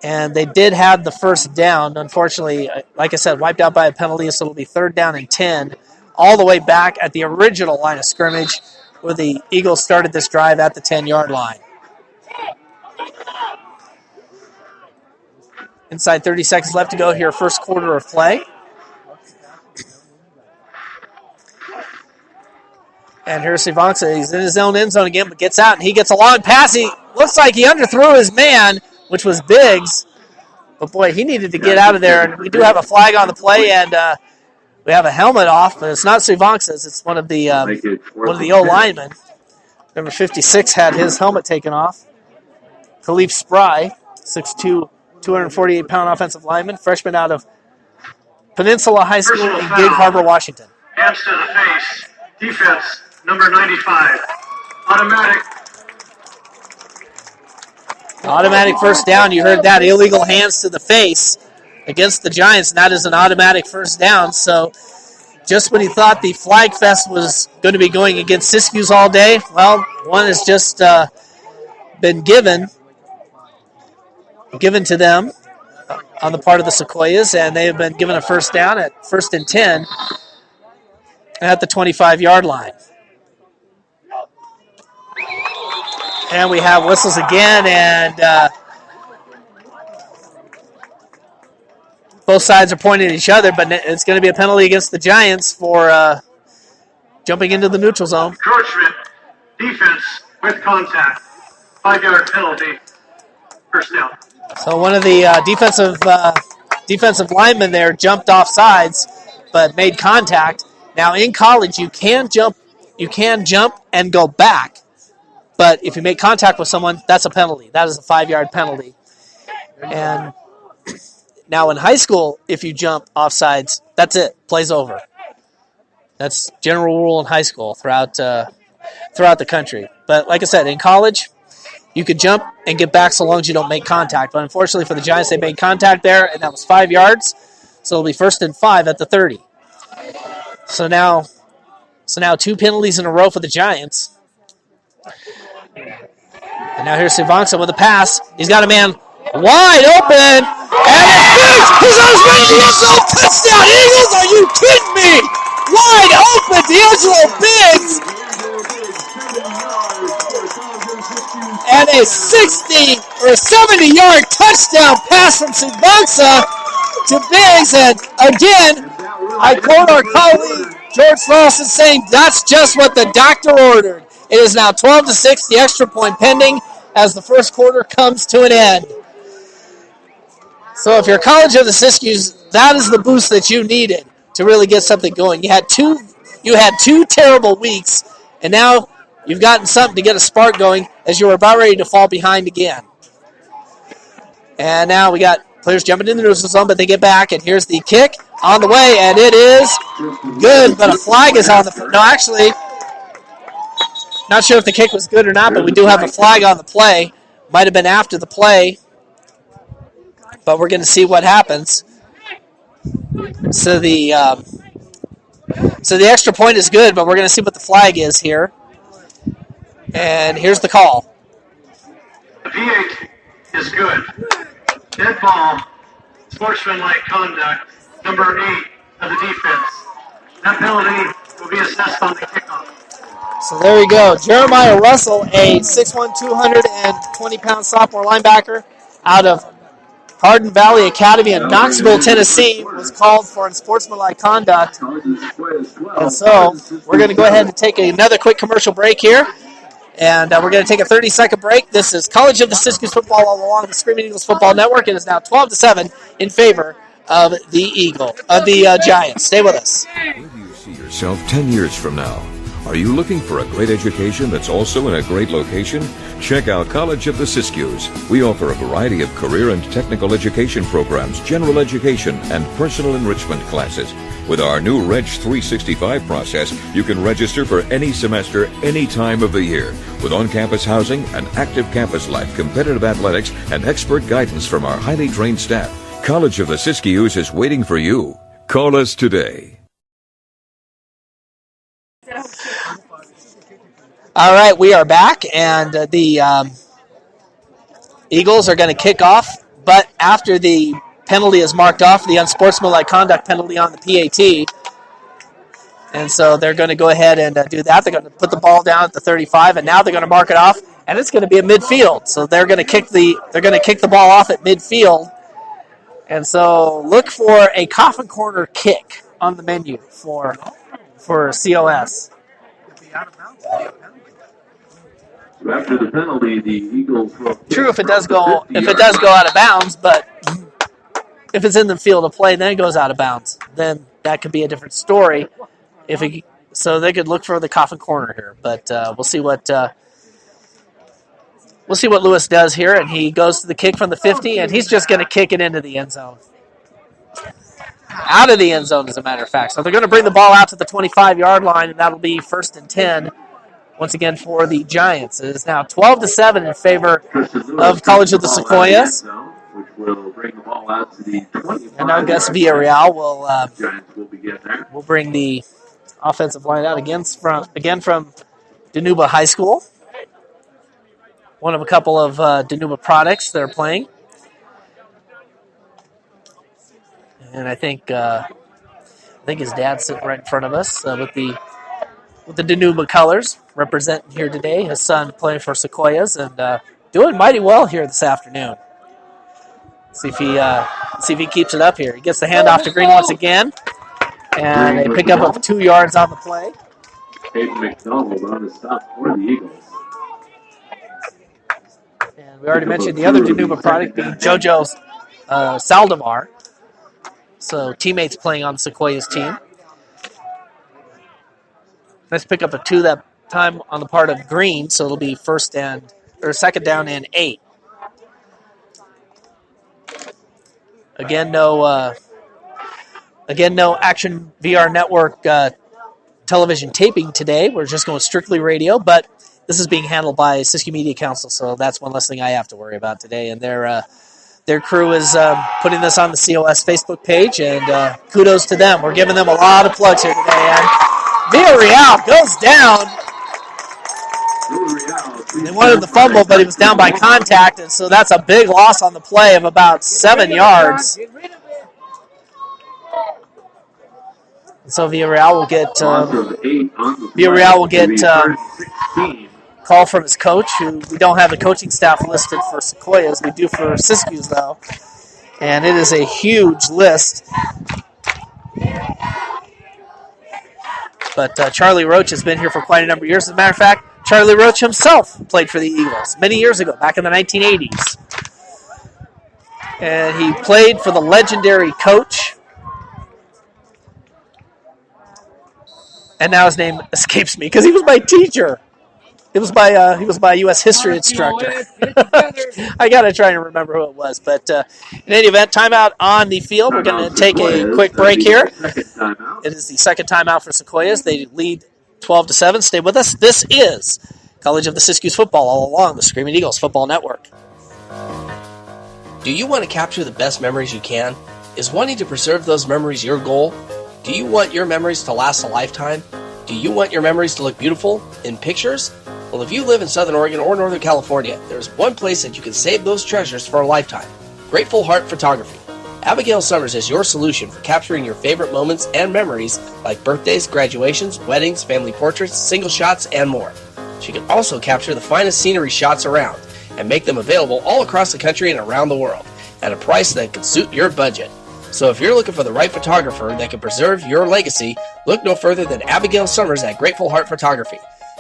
and they did have the first down. Unfortunately, like I said, wiped out by a penalty, so it'll be 3rd down and 10, all the way back at the original line of scrimmage where the Eagles started this drive at the 10-yard line. Inside 30 seconds left to go here, first quarter of play. And here's Savonxa. He's in his own end zone again, but gets out, and he gets a long pass. He looks like he underthrew his man, which was Biggs. But, boy, he needed to get out of there. And we do have a flag on the play, and we have a helmet off, but it's not Savonxa's. It's one of the O-linemen. Number 56 had his helmet taken off. Khalif Spry, 6'2", 248-pound offensive lineman, freshman out of Peninsula High School in Gig Harbor, Washington. Hands to the face. Defense, number 95. Automatic first down. You heard that. Illegal hands to the face against the Giants, and that is an automatic first down. So just when you thought the Flag Fest was going to be going against Siskiyous all day, well, one has just been given to them on the part of the Sequoias, and they have been given a first down at 1st and 10 at the 25-yard line. And we have whistles again, and both sides are pointing at each other, but it's going to be a penalty against the Giants for jumping into the neutral zone. Encroachment, defense with contact, 5-yard penalty, first down. So one of the defensive linemen there jumped off sides, but made contact. Now in college, you can jump and go back, but if you make contact with someone, that's a penalty. That is a 5-yard penalty. And now in high school, if you jump off sides, that's it. Play's over. That's general rule in high school throughout the country. But like I said, in college, you could jump and get back so long as you don't make contact. But unfortunately for the Giants, they made contact there, and that was 5 yards. So it'll be 1st and 5 at the 30. So now 2 penalties in a row for the Giants. And now here's Savonxa with a pass. He's got a man wide open. And it's Biggs. He's on his way to the end zone. Touchdown, Eagles. Are you kidding me? Wide open, D'Angelo Biggs. And a 60 or 70-yard touchdown pass from Subbansa to Biggs. And again, I quote our colleague George Lawson saying that's just what the doctor ordered. It is now 12-6, the extra point pending as the first quarter comes to an end. So if you're College of the Siskiyous, that is the boost that you needed to really get something going. You had two terrible weeks, and now you've gotten something to get a spark going as you were about ready to fall behind again. And now we got players jumping in the neutral zone, but they get back, and here's the kick on the way, and it is good, but a flag is on the... No, actually, not sure if the kick was good or not, but we do have a flag on the play. Might have been after the play, but we're going to see what happens. So the extra point is good, but we're going to see what the flag is here. And here's the call. The P8 is good. Dead ball, sportsmanlike conduct, number 8 of the defense. That penalty will be assessed on the kickoff. So there you go. Jeremiah Russell, a 6'1", 220-pound sophomore linebacker out of Hardin Valley Academy in Knoxville, Tennessee, was called for unsportsmanlike conduct. And so we're going to go ahead and take another quick commercial break here. And we're going to take a 30-second break. This is College of the Siskiyous football all along the Screaming Eagles football network. It is now 12-7 in favor of the Giants. Stay with us. Where do you see yourself 10 years from now? Are you looking for a great education that's also in a great location? Check out College of the Siskiyous. We offer a variety of career and technical education programs, general education, and personal enrichment classes. With our new Reg 365 process, you can register for any semester, any time of the year. With on-campus housing, an active campus life, competitive athletics, and expert guidance from our highly trained staff, College of the Siskiyous is waiting for you. Call us today. All right, we are back, and the Eagles are going to kick off, but after the penalty is marked off, the unsportsmanlike conduct penalty on the PAT, and so they're going to go ahead and do that. They're going to put the ball down at the 35, and now they're going to mark it off, and it's going to be at midfield. So they're going to kick the ball off at midfield, and so look for a coffin corner kick on the menu for COS. After the penalty, the Eagles will... True, if it does go out of bounds, but if it's in the field of play, then it goes out of bounds. Then that could be a different story. So they could look for the coffin corner here, but we'll see what Lewis does here, and he goes to the kick from the 50, and he's just going to kick it into the end zone. Out of the end zone, as a matter of fact. So they're going to bring the ball out to the 25-yard line, and that'll be 1st and 10. Once again for the Giants. It is now 12-7 in favor of College of the Sequoias. Which will bring the ball out to the 25. And now Gus Villarreal will bring the offensive line out again from Danuba High School. One of a couple of Danuba products that are playing. And I think his dad's sitting right in front of us with the Danuba colors representing here today. His son playing for Sequoias and doing mighty well here this afternoon. See if he keeps it up here. He gets the handoff to Green once again, and they pick up 2 yards on the play. Hayden McDonald on the stop for the Eagles. And we already mentioned the other Danuba product being JoJo Saldamar. So teammates playing on the Sequoias team. Let's pick up a 2 that time on the part of Green, so it'll be 2nd down and 8. Again, no Action VR Network television taping today. We're just going strictly radio, but this is being handled by Siskiyou Media Council, so that's one less thing I have to worry about today. And their crew is putting this on the COS Facebook page, and kudos to them. We're giving them a lot of plugs here today. And Villarreal goes down. They wanted the fumble, but he was down by contact, and so that's a big loss on the play of about 7 yards. So Villarreal will get call from his coach, who we don't have the coaching staff listed for Sequoias. We do for Siskiyous, though. And it is a huge list. But Charlie Roach has been here for quite a number of years. As a matter of fact, Charlie Roach himself played for the Eagles many years ago, back in the 1980s. And he played for the legendary coach. And now his name escapes me because he was my teacher. He was my U.S. history instructor. I got to try and remember who it was. But in any event, timeout on the field. We're going to take a quick break here. It is the second timeout for Sequoias. They lead 12-7. Stay with us. This is College of the Siskiyous football all along the Screaming Eagles Football Network. Do you want to capture the best memories you can? Is wanting to preserve those memories your goal? Do you want your memories to last a lifetime? Do you want your memories to look beautiful in pictures? Well, if you live in Southern Oregon or Northern California, there's one place that you can save those treasures for a lifetime. Grateful Heart Photography. Abigail Summers is your solution for capturing your favorite moments and memories like birthdays, graduations, weddings, family portraits, single shots, and more. She can also capture the finest scenery shots around and make them available all across the country and around the world at a price that can suit your budget. So if you're looking for the right photographer that can preserve your legacy, look no further than Abigail Summers at Grateful Heart Photography.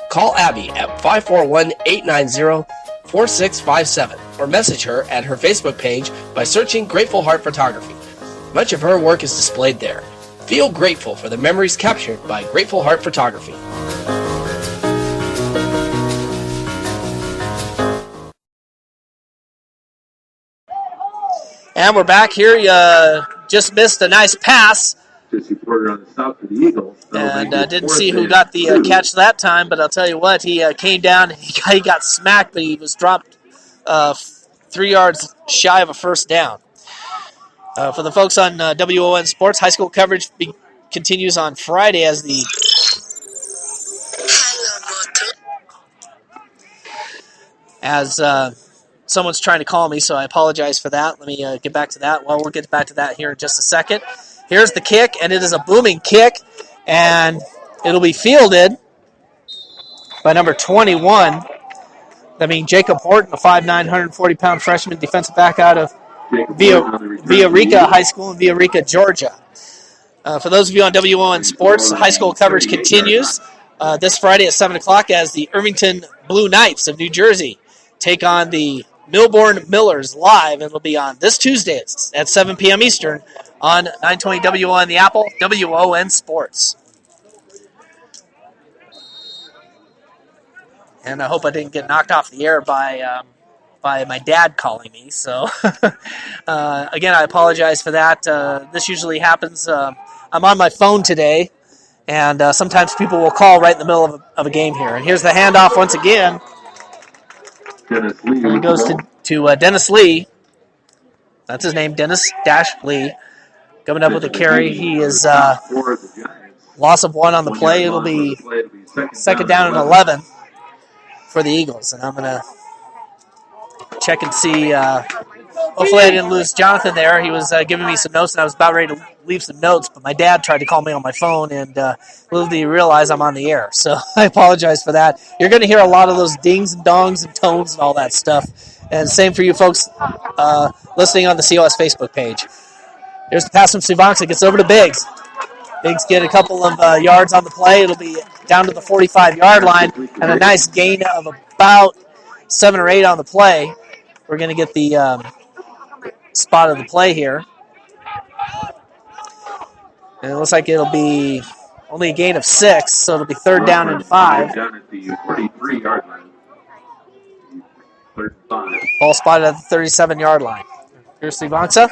Call Abby at 541-890-4657 or message her at her Facebook page by searching Grateful Heart Photography. Much of her work is displayed there. Feel grateful for the memories captured by Grateful Heart Photography. And we're back here. You just missed a nice pass. And didn't see who got the catch that time, but I'll tell you what, he came down, he got smacked, but he was dropped 3 yards shy of a first down. For the folks on WON Sports, high school coverage continues on Friday as someone's trying to call me, so I apologize for that. Let me get back to that. Well, we'll get back to that here in just a second. Here's the kick, and it is a booming kick, and it'll be fielded by number 21. I mean, Jacob Horton, a 5'9", 140-pound freshman defensive back out of Villarica High School in Villarica, Georgia. For those of you on WON Sports, high school coverage continues this Friday at 7 o'clock as the Irvington Blue Knights of New Jersey take on the Millbourne Millers live, and it'll be on this Tuesday at 7 p.m. Eastern on 920 WON The Apple, WON Sports. And I hope I didn't get knocked off the air by my dad calling me. So, again, I apologize for that. This usually happens. I'm on my phone today, and sometimes people will call right in the middle of a game here. And here's the handoff once again. Dennis Lee. And it goes to Dennis Lee. That's his name, Dennis-Lee. Coming up with a carry. He is loss of 1 on the play. It'll be second down and 11 for the Eagles. And I'm going to check and see. Hopefully I didn't lose Jonathan there. He was giving me some notes, and I was about ready to leave some notes, but my dad tried to call me on my phone, and little did he realize I'm on the air. So I apologize for that. You're going to hear a lot of those dings and dongs and tones and all that stuff. And same for you folks listening on the COS Facebook page. There's the pass from Sivanks. It gets over to Biggs. Biggs get a couple of yards on the play. It'll be down to the 45-yard line, and a nice gain of about 7 or 8 on the play. We're going to get the spot of the play here. And it looks like it'll be only a gain of 6, so it'll be third down and 5. Down at the 43-yard line. Third and 5. Ball spotted at the 37-yard line. Here's Sivansa.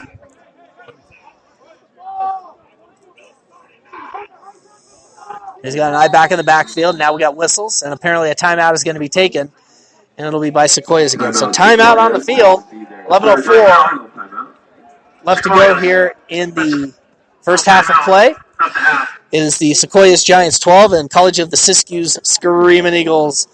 He's got an eye back in the backfield. Now we got whistles, and apparently a timeout is going to be taken, and it'll be by Sequoias again. So timeout on the field, 11:04 left to go here in the first half of play. It is the Sequoias Giants 12 and College of the Siskiyous Screaming Eagles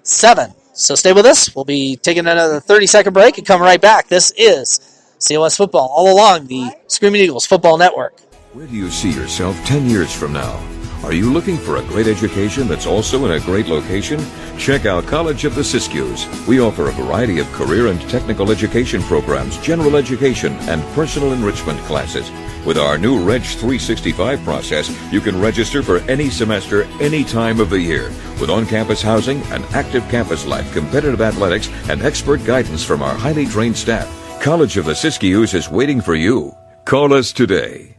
7. So stay with us. We'll be taking another 30-second break and come right back. This is COS Football all along the Screaming Eagles Football Network. Where do you see yourself 10 years from now? Are you looking for a great education that's also in a great location? Check out College of the Siskiyous. We offer a variety of career and technical education programs, general education, and personal enrichment classes. With our new Reg 365 process, you can register for any semester, any time of the year. With on-campus housing, an active campus life, competitive athletics, and expert guidance from our highly trained staff, College of the Siskiyous is waiting for you. Call us today.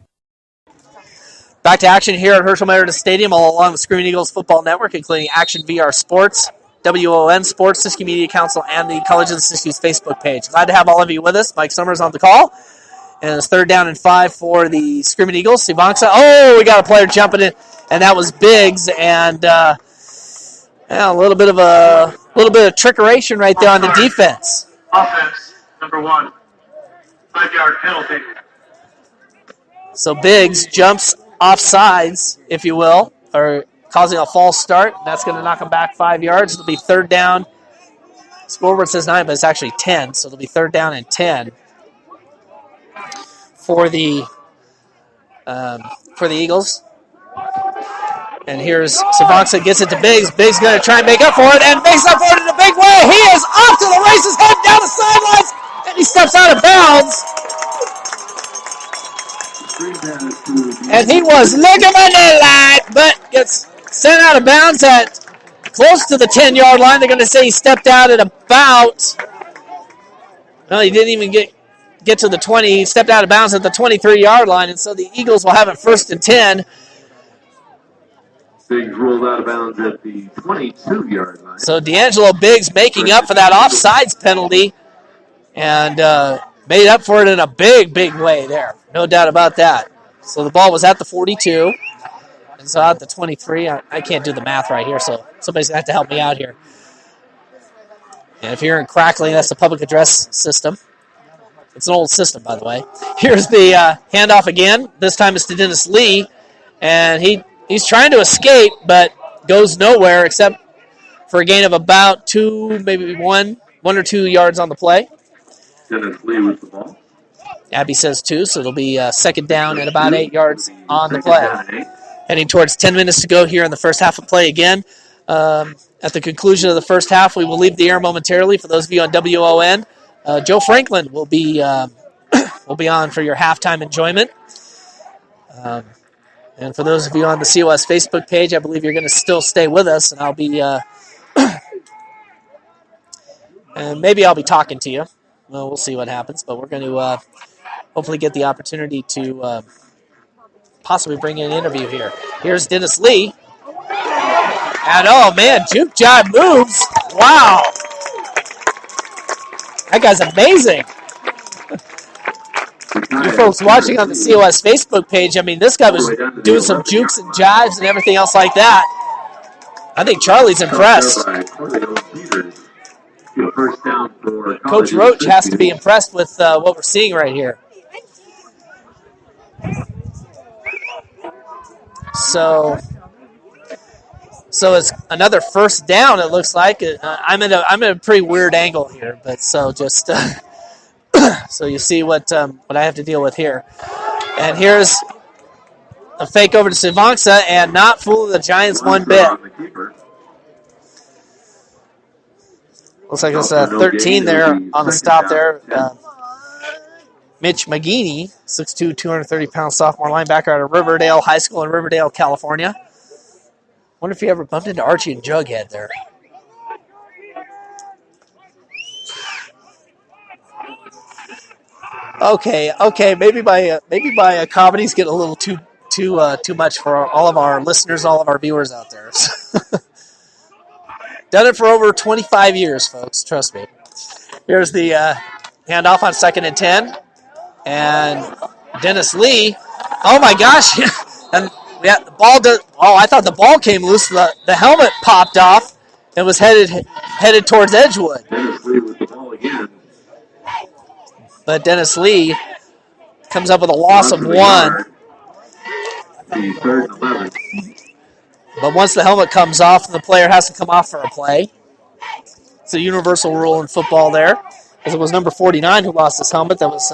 Back to action here at Herschel Meredith Stadium, all along the Screaming Eagles Football Network, including Action VR Sports, WON Sports, Siskiyou Media Council, and the College of the Siskiyous Facebook page. Glad to have all of you with us. Mike Summers on the call. And it's 3rd down and 5 for the Screaming Eagles. Sivanxa. Oh, we got a player jumping in, and that was Biggs. And a little bit of trickeration right there on the defense. Offense, number 1. 5-yard penalty. So Biggs jumps off sides, if you will, or causing a false start. That's going to knock him back 5 yards. It'll be 3rd down. Scoreboard says 9, but it's actually 10, so it'll be 3rd down and 10 for the Eagles. And here's Sivanxa gets it to Biggs. Biggs going to try and make up for it, and makes up for it in a big way. He is off to the races, heading down the sidelines, and he steps out of bounds. And he was looking at the line, but gets sent out of bounds at close to the 10-yard line. They're going to say he stepped out at about, well, he didn't even get to the 20. He stepped out of bounds at the 23-yard line, and so the Eagles will have it 1st and 10. Biggs rolled out of bounds at the 22-yard line. So D'Angelo Biggs making up for that offsides penalty and made up for it in a big, big way there. No doubt about that. So the ball was at the 42. And so at the 23. I can't do the math right here, so somebody's going to have to help me out here. And if you're in crackling, that's the public address system. It's an old system, by the way. Here's the handoff again. This time it's to Dennis Lee. And he's trying to escape, but goes nowhere except for a gain of about 2, maybe 1 or 2 yards on the play. Dennis Lee with the ball. Abby says 2, so it'll be 2nd down and about 8 yards on the play. Heading towards 10 minutes to go here in the first half of play again. At the conclusion of the first half, we will leave the air momentarily. For those of you on WON, Joe Franklin will be on for your halftime enjoyment. And for those of you on the COS Facebook page, I believe you're going to still stay with us, and I'll be and maybe I'll be talking to you. Well, we'll see what happens, but we're going to hopefully get the opportunity to possibly bring in an interview here. Here's Dennis Lee. And, oh, man, juke jive moves. Wow. That guy's amazing. You folks watching on the COS Facebook page, I mean, this guy was doing some jukes and jives and everything else like that. I think Charlie's impressed. Coach Roach has to be impressed with what we're seeing right here. So it's another 1st down. It looks like I'm in a pretty weird angle here, but so just so you see what I have to deal with here. And here's a fake over to Sivanxa, and not fooling the Giants one bit. Looks like it's 13 there on the stop there. Mitch McGeaney, 6'2", 230-pound sophomore linebacker out of Riverdale High School in Riverdale, California. Wonder if he ever bumped into Archie and Jughead there. Okay. Maybe my comedy's getting a little too much for all of our listeners, all of our viewers out there. Done it for over 25 years, folks. Trust me. Here's the handoff on 2nd and 10. And Dennis Lee. Oh, my gosh. And the ball does. Oh, I thought the ball came loose. The helmet popped off and was headed towards Edgewood. Dennis Lee with the ball again. But Dennis Lee comes up with a loss of 1. The 3rd and 11. But once the helmet comes off, the player has to come off for a play. It's a universal rule in football there. Because it was number 49 who lost his helmet. That was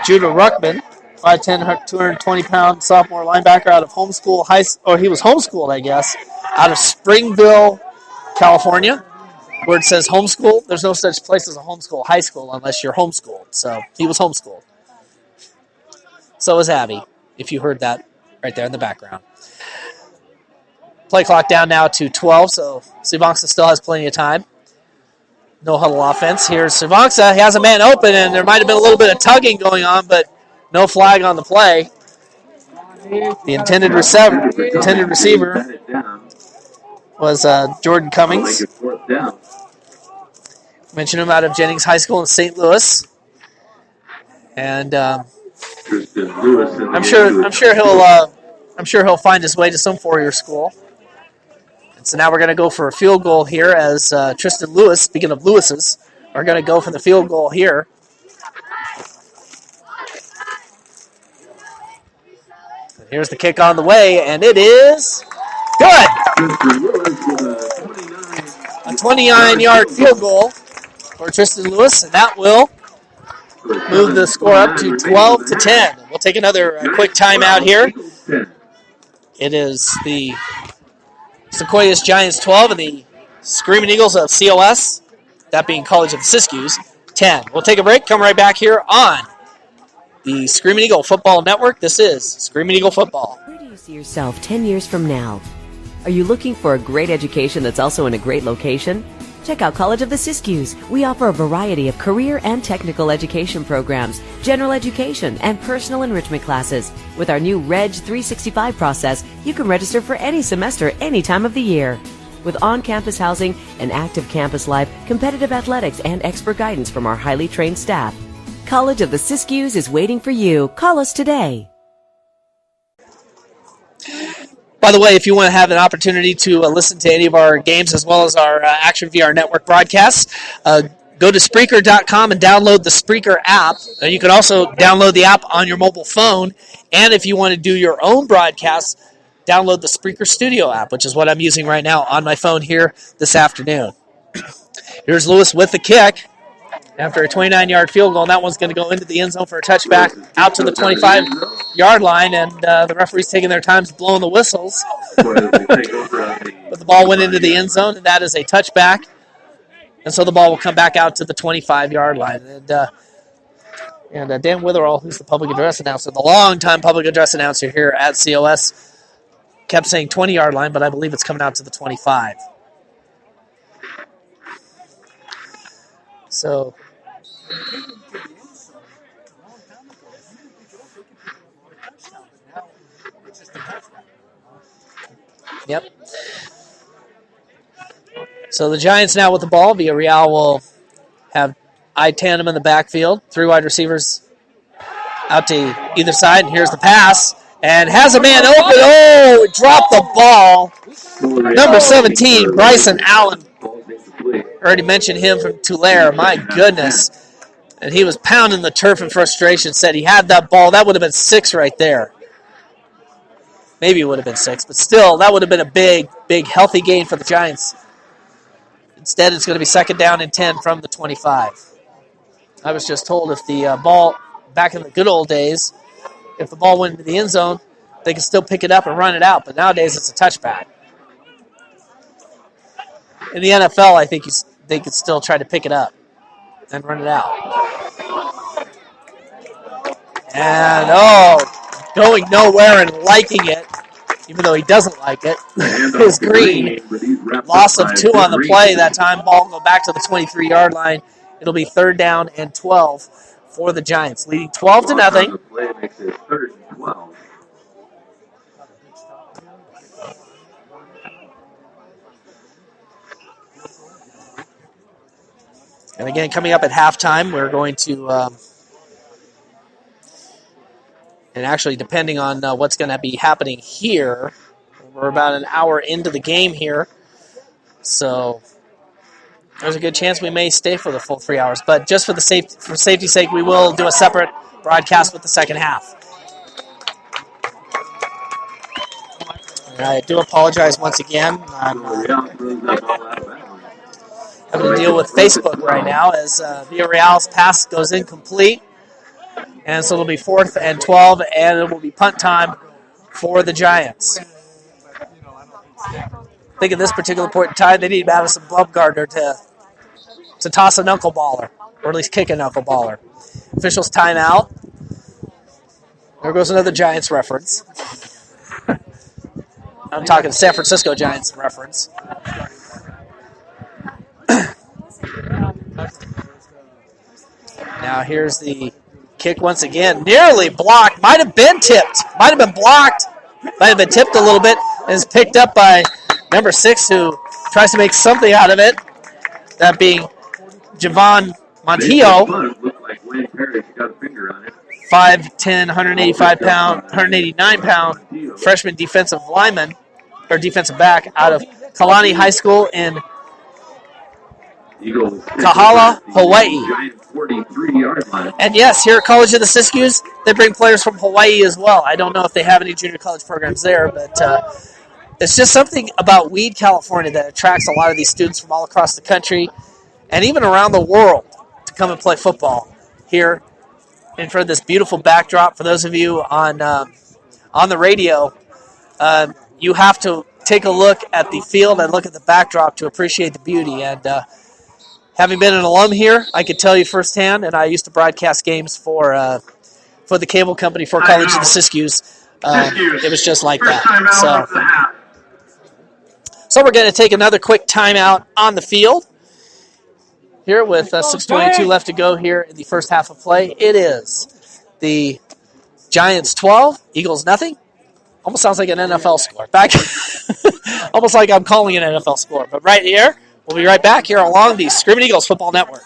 Judah Ruckman, 5'10", 220-pound sophomore linebacker out of he was homeschooled, I guess, out of Springville, California, where it says homeschool. There's no such place as a homeschool high school unless you're homeschooled. So he was homeschooled. So was Abby, if you heard that right there in the background. Play clock down now to 12, so Siskiyous still has plenty of time. No huddle offense. Here's Siskiyous. He has a man open, and there might have been a little bit of tugging going on, but no flag on the play. The intended receiver was Jordan Cummings. Mentioned him out of Jennings High School in St. Louis, and I'm sure he'll find his way to some four-year school. And so now we're going to go for a field goal here as Tristan Lewis, speaking of Lewis's, are going to go for the field goal here. And here's the kick on the way, and it is good. A 29-yard field goal for Tristan Lewis, and that will move the score up to 12-10. We'll take another quick timeout here. It is the Sequoias Giants 12 and the Screaming Eagles of COS, that being College of the Siskiyous, 10. We'll take a break, come right back here on the Screaming Eagle Football Network. This is Screaming Eagle Football. Where do you see yourself 10 years from now? Are you looking for a great education that's also in a great location? Check out College of the Siskiyous. We offer a variety of career and technical education programs, general education, and personal enrichment classes. With our new Reg 365 process, you can register for any semester, any time of the year. With on-campus housing, an active campus life, competitive athletics, and expert guidance from our highly trained staff, College of the Siskiyous is waiting for you. Call us today. By the way, if you want to have an opportunity to listen to any of our games as well as our Action VR Network broadcasts, go to Spreaker.com and download the Spreaker app. You can also download the app on your mobile phone. And if you want to do your own broadcasts, download the Spreaker Studio app, which is what I'm using right now on my phone here this afternoon. Here's Lewis with the kick. After a 29-yard field goal, and that one's going to go into the end zone for a touchback out to the 25-yard line, and the referee's taking their time blowing the whistles. But the ball went into the end zone, and that is a touchback. And so the ball will come back out to the 25-yard line. And Dan Witherall, who's the public address announcer, the longtime public address announcer here at COS, kept saying 20-yard line, but I believe it's coming out to the 25. So yep. So the Giants now with the ball. Villarreal will have I tandem in the backfield. Three wide receivers out to either side. And here's the pass. And has a man open. Oh, dropped the ball. Number 17, Bryson Allen. Already mentioned him from Tulare. My goodness. And he was pounding the turf in frustration. Said he had that ball. That would have been 6 right there. Maybe it would have been 6. But still, that would have been a big, big, healthy gain for the Giants. Instead, it's going to be second down and 10 from the 25. I was just told if the ball, back in the good old days, if the ball went into the end zone, they could still pick it up and run it out. But nowadays, it's a touchback. In the NFL, I think they could still try to pick it up and run it out. And, going nowhere and liking it, even though he doesn't like it, is Green. Loss of 2 on the play that time. Ball will go back to the 23-yard line. It'll be third down and 12 for the Giants, leading 12-0. And again, coming up at halftime, we're going to, and actually depending on what's going to be happening here, we're about an hour into the game here. So there's a good chance we may stay for the full 3 hours. But just for safety's sake, we will do a separate broadcast with the second half. And I do apologize once again. I'm having to deal with Facebook right now as Villarreal's pass goes incomplete. And so it'll be 4th and 12, and it will be punt time for the Giants. I think at this particular point in time, they need Madison Blumgardner to toss a knuckleballer, or at least kick a knuckleballer. Officials timeout. There goes another Giants reference. I'm talking San Francisco Giants reference. Now here's the kick once again. Nearly blocked. Might have been tipped. Might have been blocked. Might have been tipped a little bit. And is picked up by number 6, who tries to make something out of it. That being Javon Montillo. 5'10", 189-pound freshman defensive lineman, or defensive back out of Kalani High School in Kahala, Hawaii. And yes, here at College of the Siskiyous, they bring players from Hawaii as well. I don't know if they have any junior college programs there, but it's just something about Weed, California that attracts a lot of these students from all across the country and even around the world to come and play football here in front of this beautiful backdrop. For those of you on the radio, you have to take a look at the field and look at the backdrop to appreciate the beauty. And having been an alum here, I could tell you firsthand, and I used to broadcast games for the cable company for College of the Siskiyous. It was just like that. So we're going to take another quick timeout on the field. Here with 6:22 left to go here in the first half of play. It is the Giants 12, Eagles nothing. Almost sounds like an NFL score. Almost like I'm calling an NFL score. But right here, we'll be right back here along the Screaming Eagles Football Network.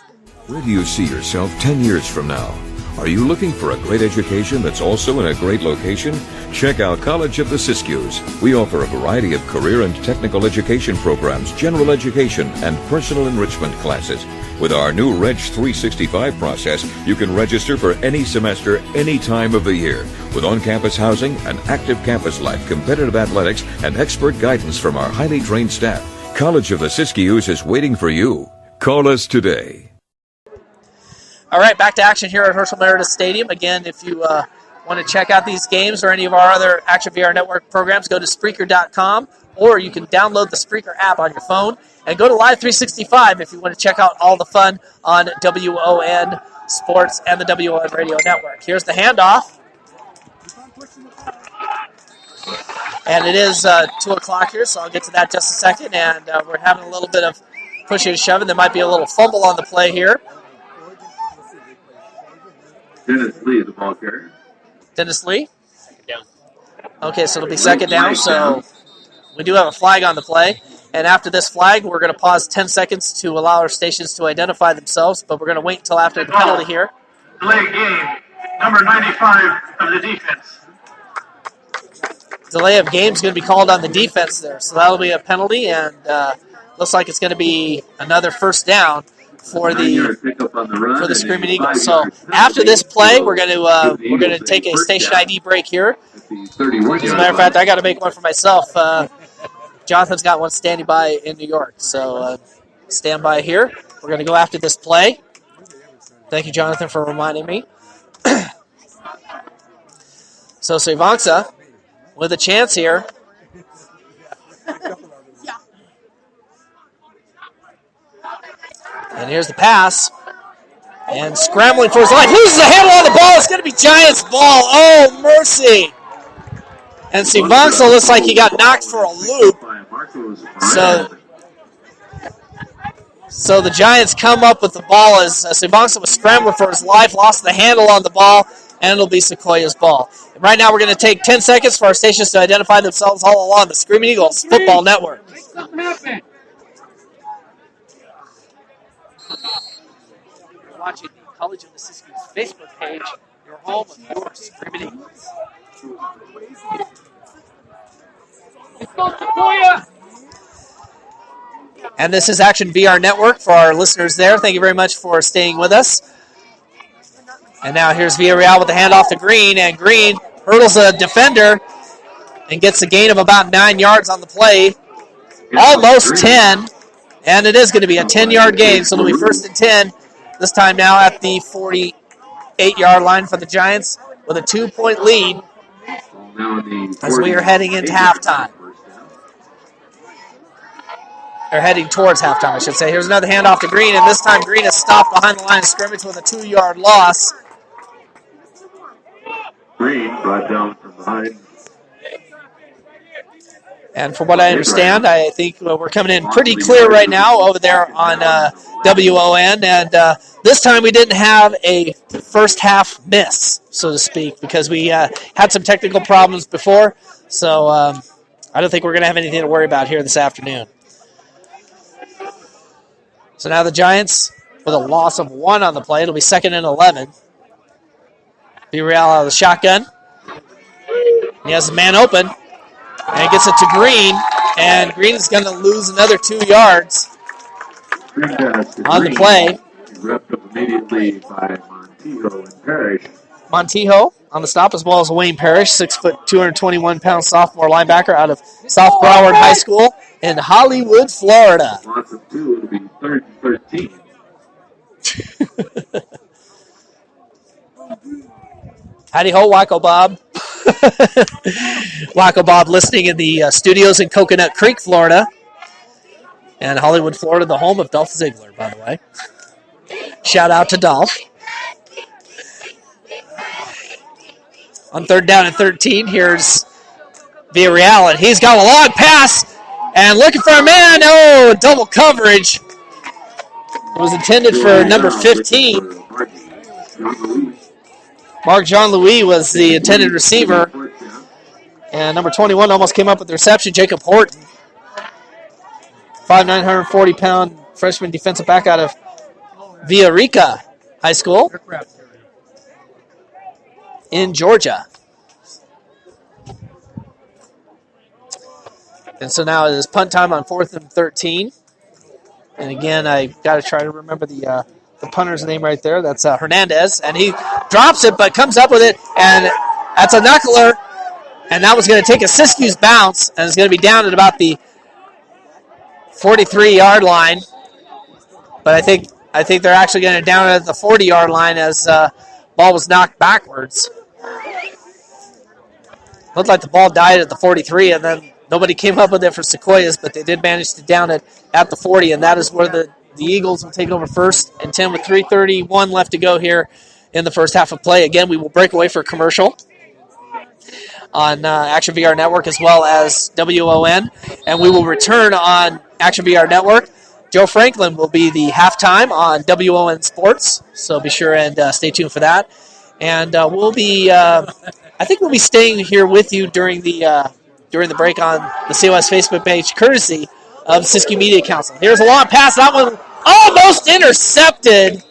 Where do you see yourself 10 years from now? Are you looking for a great education that's also in a great location? Check out College of the Siskiyous. We offer a variety of career and technical education programs, general education, and personal enrichment classes. With our new Reg 365 process, you can register for any semester, any time of the year. With on-campus housing, an active campus life, competitive athletics, and expert guidance from our highly trained staff, College of the Siskiyous is waiting for you. Call us today. All right, back to action here at Herschel Meredith Stadium. Again, if you want to check out these games or any of our other Action VR Network programs, go to Spreaker.com, or you can download the Spreaker app on your phone and go to Live 365 if you want to check out all the fun on WON Sports and the WON Radio Network. Here's the handoff. And it is 2 o'clock here, so I'll get to that just a second. And we're having a little bit of pushing and shoving. There might be a little fumble on the play here. Dennis Lee, the ball carrier. Dennis Lee? Okay, so it'll be second down, so we do have a flag on the play. And after this flag, we're going to pause 10 seconds to allow our stations to identify themselves, but we're going to wait until after the penalty here. Delay game, number 95 of the defense. Delay of game is going to be called on the defense there, so that'll be a penalty, and looks like it's going to be another first down for the Screaming Eagles. So after this play, we're going to take a station ID break here. As a matter of fact, I got to make one for myself. Jonathan's got one standing by in New York, so stand by here. We're going to go after this play. Thank you, Jonathan, for reminding me. So Sivangsa with a chance here. And here's the pass. And scrambling for his life. Loses the handle on the ball. It's going to be Giants ball. Oh, mercy. And Sivangsa looks like he got knocked for a loop. So the Giants come up with the ball as Sivangsa was scrambling for his life, lost the handle on the ball, and it'll be Sequoias ball. And right now we're going to take 10 seconds for our stations to identify themselves all along the Screaming Eagles Football Network. You're watching the College of the Siskiyous Facebook page, your home of your Screaming Eagles. And this is Action VR Network for our listeners there. Thank you very much for staying with us. And now here's Villarreal with the handoff to Green, and Green hurdles a defender and gets a gain of about 9 yards on the play. Almost 10, and it is going to be a 10-yard gain, so it'll be 1st and 10, this time now at the 40, 8-yard line for the Giants with a 2-point lead as we are heading into halftime. Or heading towards halftime, I should say. Here's another handoff to Green, and this time Green is stopped behind the line of scrimmage with a 2-yard loss. Green brought down from behind. And from what I understand, I think we're coming in pretty clear right now over there on WON. And this time we didn't have a first half miss, so to speak, because we had some technical problems before. So I don't think we're going to have anything to worry about here this afternoon. So now the Giants with a loss of 1 on the play. It'll be 2nd and 11. Villarreal out of the shotgun. He has a man open. And gets it to Green. And Green is going to lose another 2 yards on the play. Wrapped up immediately by Montijo and Parrish. Montijo on the stop, as well as Wayne Parrish, 6 foot, 221-pound sophomore linebacker out of South Broward High School in Hollywood, Florida. Lots of 2, it'll be 3rd and 13. Howdy ho, Wacko Bob. Wacko Bob listening in the studios in Coconut Creek, Florida. And Hollywood, Florida, the home of Dolph Ziggler, by the way. Shout out to Dolph. On 3rd down and 13, here's Villarreal, and he's got a long pass, and looking for a man. Oh, double coverage. It was intended for number 15. Mark Jean-Louis was the intended receiver, and number 21 almost came up with the reception, Jacob Horton. 5'9", 140-pound freshman defensive back out of Villarica High School in Georgia. And so now it is punt time on 4th and 13. And again, I got to try to remember the punter's name right there. That's Hernandez. And he drops it, but comes up with it. And that's a knuckler. And that was going to take a Siskiyous bounce. And it's going to be down at about the 43-yard line. But I think they're actually going to down it at the 40-yard line as ball was knocked backwards. Looked like the ball died at the 43, and then nobody came up with it for Sequoias, but they did manage to down it at the 40, and that is where the Eagles will take over 1st and 10 with 3:31 left to go here in the first half of play. Again, we will break away for a commercial on Action VR Network as well as WON, and we will return on Action VR Network. Joe Franklin will be the halftime on WON Sports, so be sure and stay tuned for that. And we'll be, I think we'll be staying here with you during the break on the COS Facebook page, courtesy of Siskiyou Media Council. Here's a long pass. That one almost intercepted.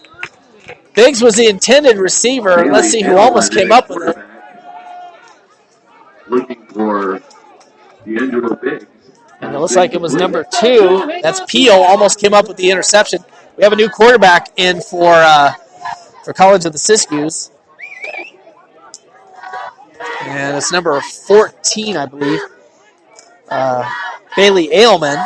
Biggs was the intended receiver. Let's see who almost came up with it. Looking for D'Angelo Biggs. And it looks like it was number 2. That's Peel. Almost came up with the interception. We have a new quarterback in for College of the Siskiyous. And it's number 14, I believe. Bailey Ailman.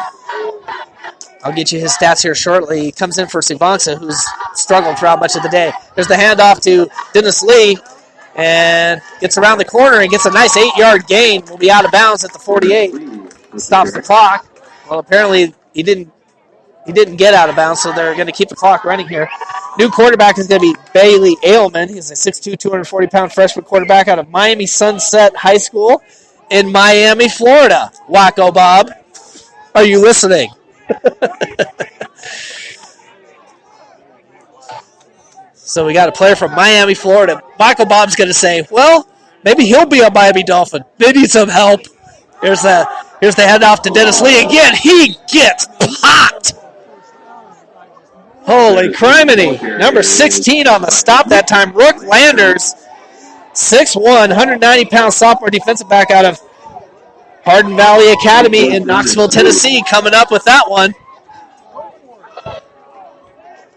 I'll get you his stats here shortly. He comes in for Sivansa, who's struggled throughout much of the day. There's the handoff to Dennis Lee. And gets around the corner and gets a nice 8-yard gain. Will be out of bounds at the 48. Stops the clock. Well, apparently he didn't get out of bounds, so they're going to keep the clock running here. New quarterback is going to be Bailey Ailman. He's a 6'2", 240-pound freshman quarterback out of Miami Sunset High School in Miami, Florida. Wacko Bob, are you listening? So we got a player from Miami, Florida. Wacko Bob's going to say, well, maybe he'll be a Miami Dolphin. They need some help. Here's the handoff to Dennis Lee again. He gets popped. Holy criminy. Number 16 on the stop that time. Rook Landers, 6'1", 190-pound sophomore defensive back out of Hardin Valley Academy in Knoxville, Tennessee, coming up with that one.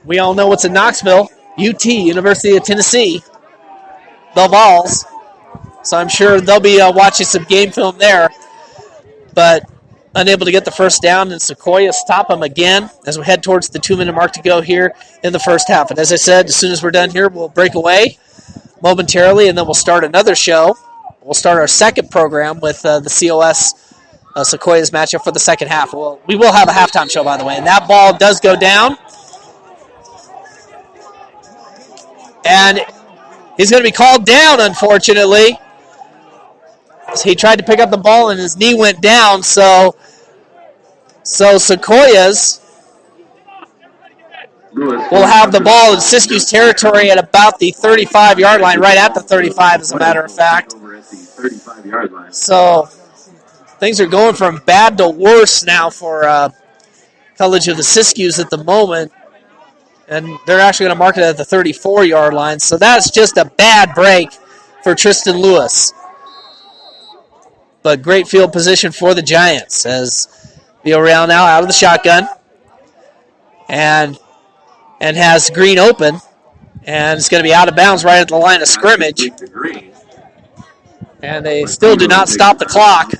We all know what's in Knoxville. UT, University of Tennessee. The Vols. So I'm sure they'll be watching some game film there. But unable to get the first down, and Sequoias stop them again as we head towards the 2-minute mark to go here in the first half. And as I said, as soon as we're done here, we'll break away momentarily, and then we'll start another show. We'll start our second program with the COS Sequoias matchup for the second half. We will have a halftime show, by the way, and that ball does go down. And he's going to be called down, unfortunately. He tried to pick up the ball, and his knee went down, so Sequoias will have the ball in Siskiyous territory at about the 35-yard line, right at the 35, as a matter of fact. So things are going from bad to worse now for College of the Siskiyous at the moment, and they're actually going to mark it at the 34-yard line. So that's just a bad break for Tristan Lewis. But great field position for the Giants as Villarreal now out of the shotgun and has Green open, and it's going to be out of bounds right at the line of scrimmage. And they still do not stop the clock.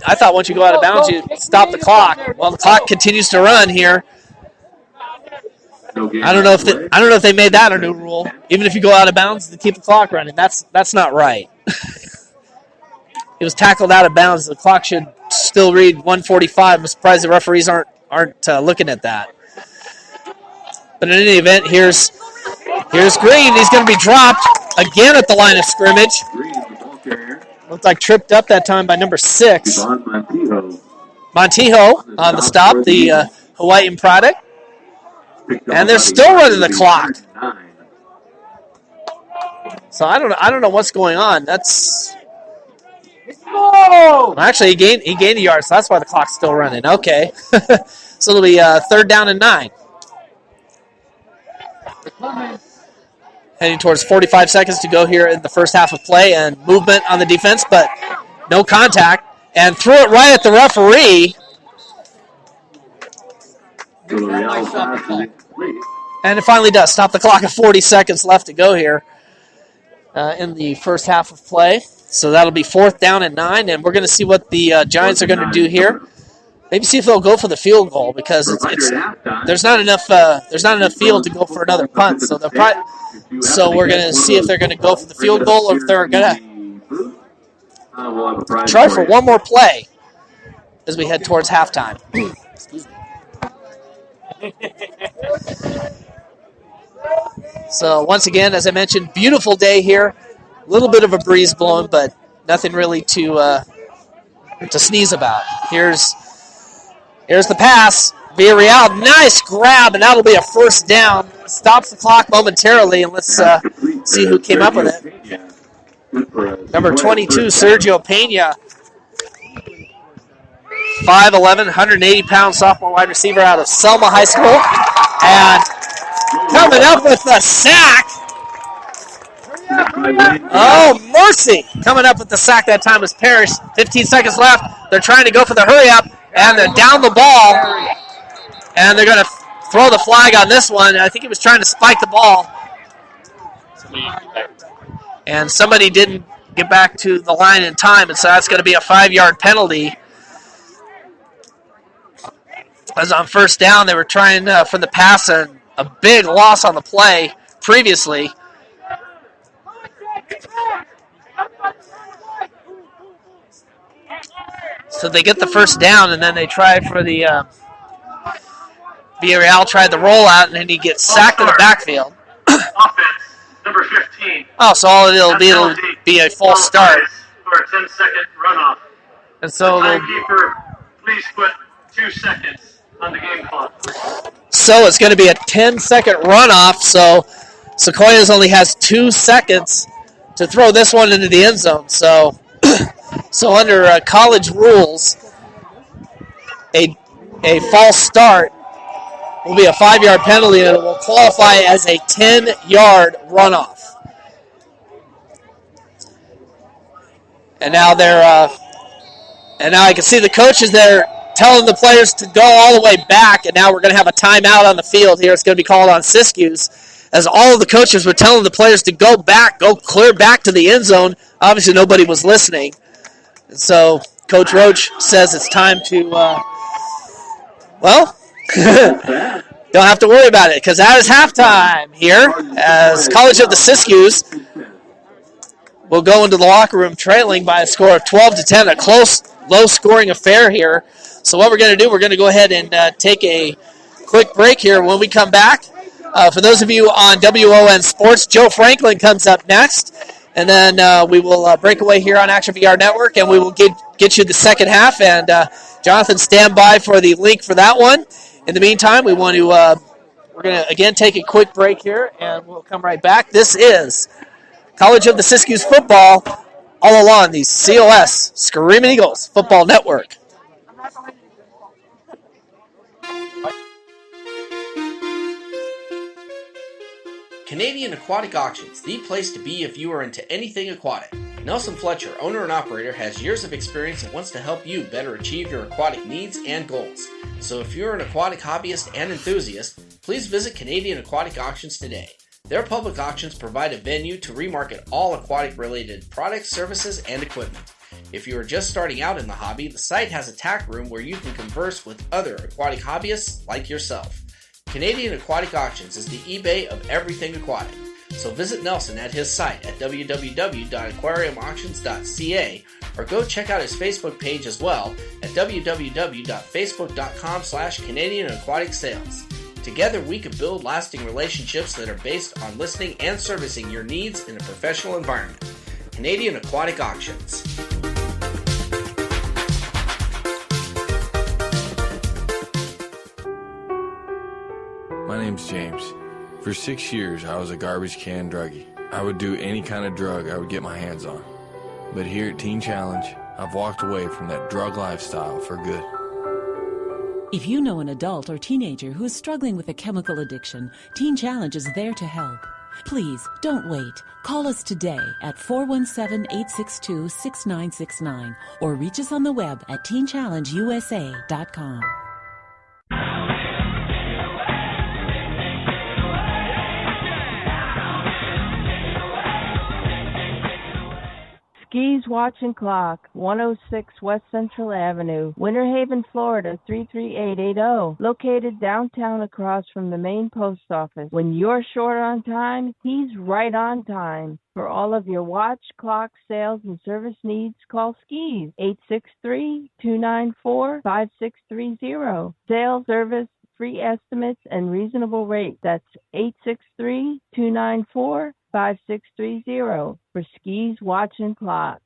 I thought once you go out of bounds, you stop the clock. Well, the clock continues to run here. I don't know if they made that a new rule. Even if you go out of bounds, to keep the clock running. That's not right. He was tackled out of bounds. The clock should still read 1:45. I'm surprised the referees aren't looking at that. But in any event, here's Green. He's going to be dropped again at the line of scrimmage. Looked like tripped up that time by number 6. Montijo on the stop, the Hawaiian product. And they're still running the clock. So I don't know what's going on. Actually, he gained a yard, so that's why the clock's still running. Okay. So it'll be 3rd down and 9. Heading towards 45 seconds to go here in the first half of play, and movement on the defense, but no contact. And threw it right at the referee. And it finally does. Stop the clock at 40 seconds left to go here in the first half of play. So that'll be 4th down and 9, and we're going to see what the Giants are going to do here. Maybe see if they'll go for the field goal, because there's not enough field to go for another punt. So we're going to see if they're going to go for the field goal, or if they're going to try for one more play as we head towards halftime. Excuse me. So once again, as I mentioned, beautiful day here. A little bit of a breeze blowing, but nothing really to sneeze about. Here's the pass. Villarreal, nice grab, and that'll be a 1st down. Stops the clock momentarily, and let's see who came up with it. Number 22, Sergio Pena. 5'11", 180-pound sophomore wide receiver out of Selma High School. And coming up with the sack. Oh, mercy. Coming up with the sack that time was Parrish. 15 seconds left. They're trying to go for the hurry-up, and they're down the ball. And they're going to throw the flag on this one. I think he was trying to spike the ball. And somebody didn't get back to the line in time, and so that's going to be a 5-yard penalty. As on 1st down, they were trying for the pass, and a big loss on the play previously. So they get the 1st down, and then they try for the Villarreal tried the rollout, and then he gets sacked in the backfield. Offense, number 15. Oh, so all it'll be a false start. For a 10-second runoff. And so the timekeeper, please put 2 seconds on the game clock. So it's going to be a 10-second runoff, so Sequoias only has 2 seconds to throw this one into the end zone. So under college rules, a false start will be a 5-yard penalty, and it will qualify as a 10-yard runoff. And now I can see the coaches there telling the players to go all the way back, and now we're going to have a timeout on the field here. It's going to be called on Siskiyous, as all of the coaches were telling the players to go clear back to the end zone. Obviously, nobody was listening. And so Coach Roach says it's time to, don't have to worry about it because that is halftime here as College of the Siskiyous will go into the locker room trailing by a score of 12-10, a close, low-scoring affair here. So what we're going to do, we're going to go ahead and take a quick break here. When we come back, for those of you on WON Sports, Joe Franklin comes up next, and then we will break away here on Action VR Network, and we will get you the second half. And Jonathan, stand by for the link for that one. In the meantime, we're going to again take a quick break here, and we'll come right back. This is College of the Siskiyous football, all along the COS Screaming Eagles Football Network. Canadian Aquatic Auctions, the place to be if you are into anything aquatic. Nelson Fletcher, owner and operator, has years of experience and wants to help you better achieve your aquatic needs and goals. So if you're an aquatic hobbyist and enthusiast, please visit Canadian Aquatic Auctions today. Their public auctions provide a venue to remarket all aquatic-related products, services, and equipment. If you are just starting out in the hobby, the site has a tack room where you can converse with other aquatic hobbyists like yourself. Canadian Aquatic Auctions is the eBay of everything aquatic. So visit Nelson at his site at www.aquariumauctions.ca or go check out his Facebook page as well at www.facebook.com/Canadian Aquatic Sales. Together we can build lasting relationships that are based on listening and servicing your needs in a professional environment. Canadian Aquatic Auctions. My name's James. For 6 years, I was a garbage can druggie. I would do any kind of drug I would get my hands on. But here at Teen Challenge, I've walked away from that drug lifestyle for good. If you know an adult or teenager who is struggling with a chemical addiction, Teen Challenge is there to help. Please, don't wait. Call us today at 417-862-6969 or reach us on the web at teenchallengeusa.com. Ski's Watch and Clock, 106 West Central Avenue, Winter Haven, Florida, 33880. Located downtown across from the main post office. When you're short on time, he's right on time. For all of your watch, clock, sales, and service needs, call Skis, 863-294-5630. Sales, service, free estimates, and reasonable rates. That's 863-294-5630 for Skis Watch and Clock.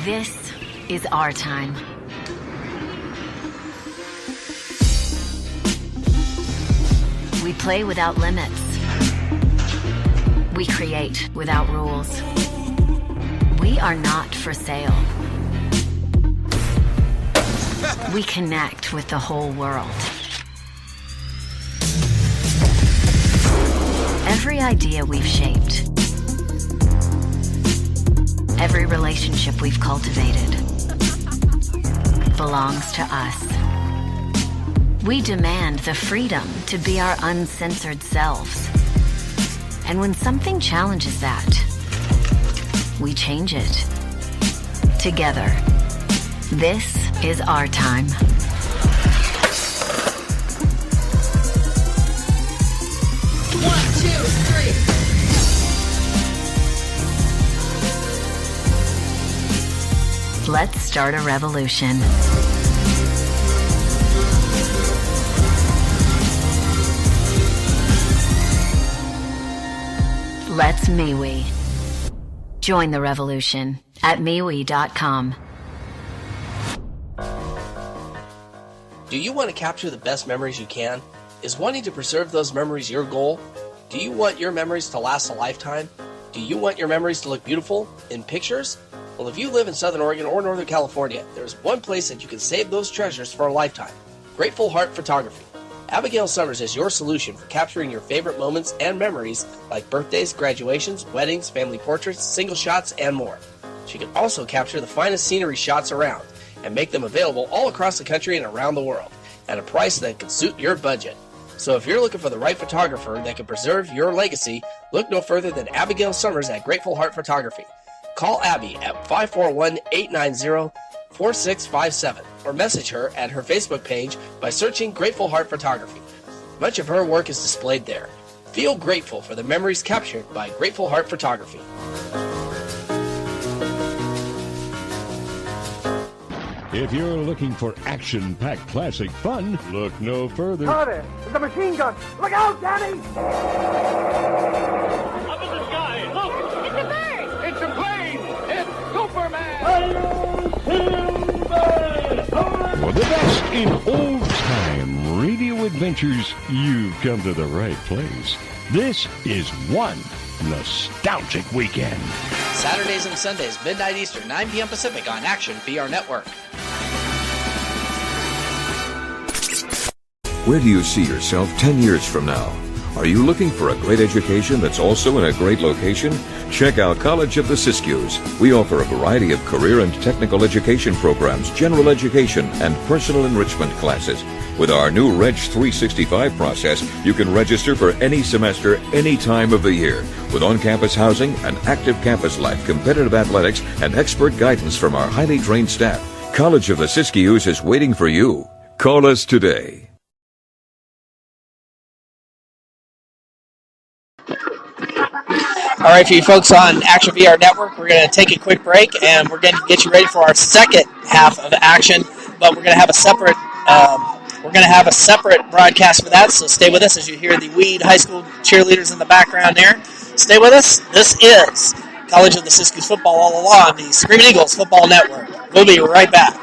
This is our time. We play without limits. We create without rules. We are not for sale. We connect with the whole world. Every idea we've shaped, every relationship we've cultivated belongs to us. We demand the freedom to be our uncensored selves. And when something challenges that, we change it. Together. This is our time. Let's start a revolution. Let's MeWe. Join the revolution at MeWe.com. Do you want to capture the best memories you can? Is wanting to preserve those memories your goal? Do you want your memories to last a lifetime? Do you want your memories to look beautiful in pictures? Well, if you live in Southern Oregon or Northern California, there's one place that you can save those treasures for a lifetime. Grateful Heart Photography. Abigail Summers is your solution for capturing your favorite moments and memories like birthdays, graduations, weddings, family portraits, single shots, and more. She can also capture the finest scenery shots around and make them available all across the country and around the world at a price that can suit your budget. So if you're looking for the right photographer that can preserve your legacy, look no further than Abigail Summers at Grateful Heart Photography. Call Abby at 541-890-3333 4657 or message her at her Facebook page by searching Grateful Heart Photography. Much of her work is displayed there. Feel grateful for the memories captured by Grateful Heart Photography. If you're looking for action-packed classic fun, look no further. Carter, there's a machine gun. Look out, Daddy! Up in the sky. Look, it's a bird. It's a plane. It's Superman. For the best in old-time radio adventures, you've come to the right place. This is one nostalgic weekend. Saturdays and Sundays, midnight Eastern, 9 p.m. Pacific on Action VR Network. Where do you see yourself 10 years from now? Are you looking for a great education that's also in a great location? Check out College of the Siskiyous. We offer a variety of career and technical education programs, general education, and personal enrichment classes. With our new Reg 365 process, you can register for any semester, any time of the year. With on-campus housing, an active campus life, competitive athletics, and expert guidance from our highly trained staff, College of the Siskiyous is waiting for you. Call us today. All right, for you folks on Action VR Network, we're going to take a quick break, and we're going to get you ready for our second half of Action. But we're going to have a separate broadcast for that. So stay with us as you hear the Weed High School cheerleaders in the background there. Stay with us. This is College of the Siskiyous football all along the Screaming Eagles Football Network. We'll be right back.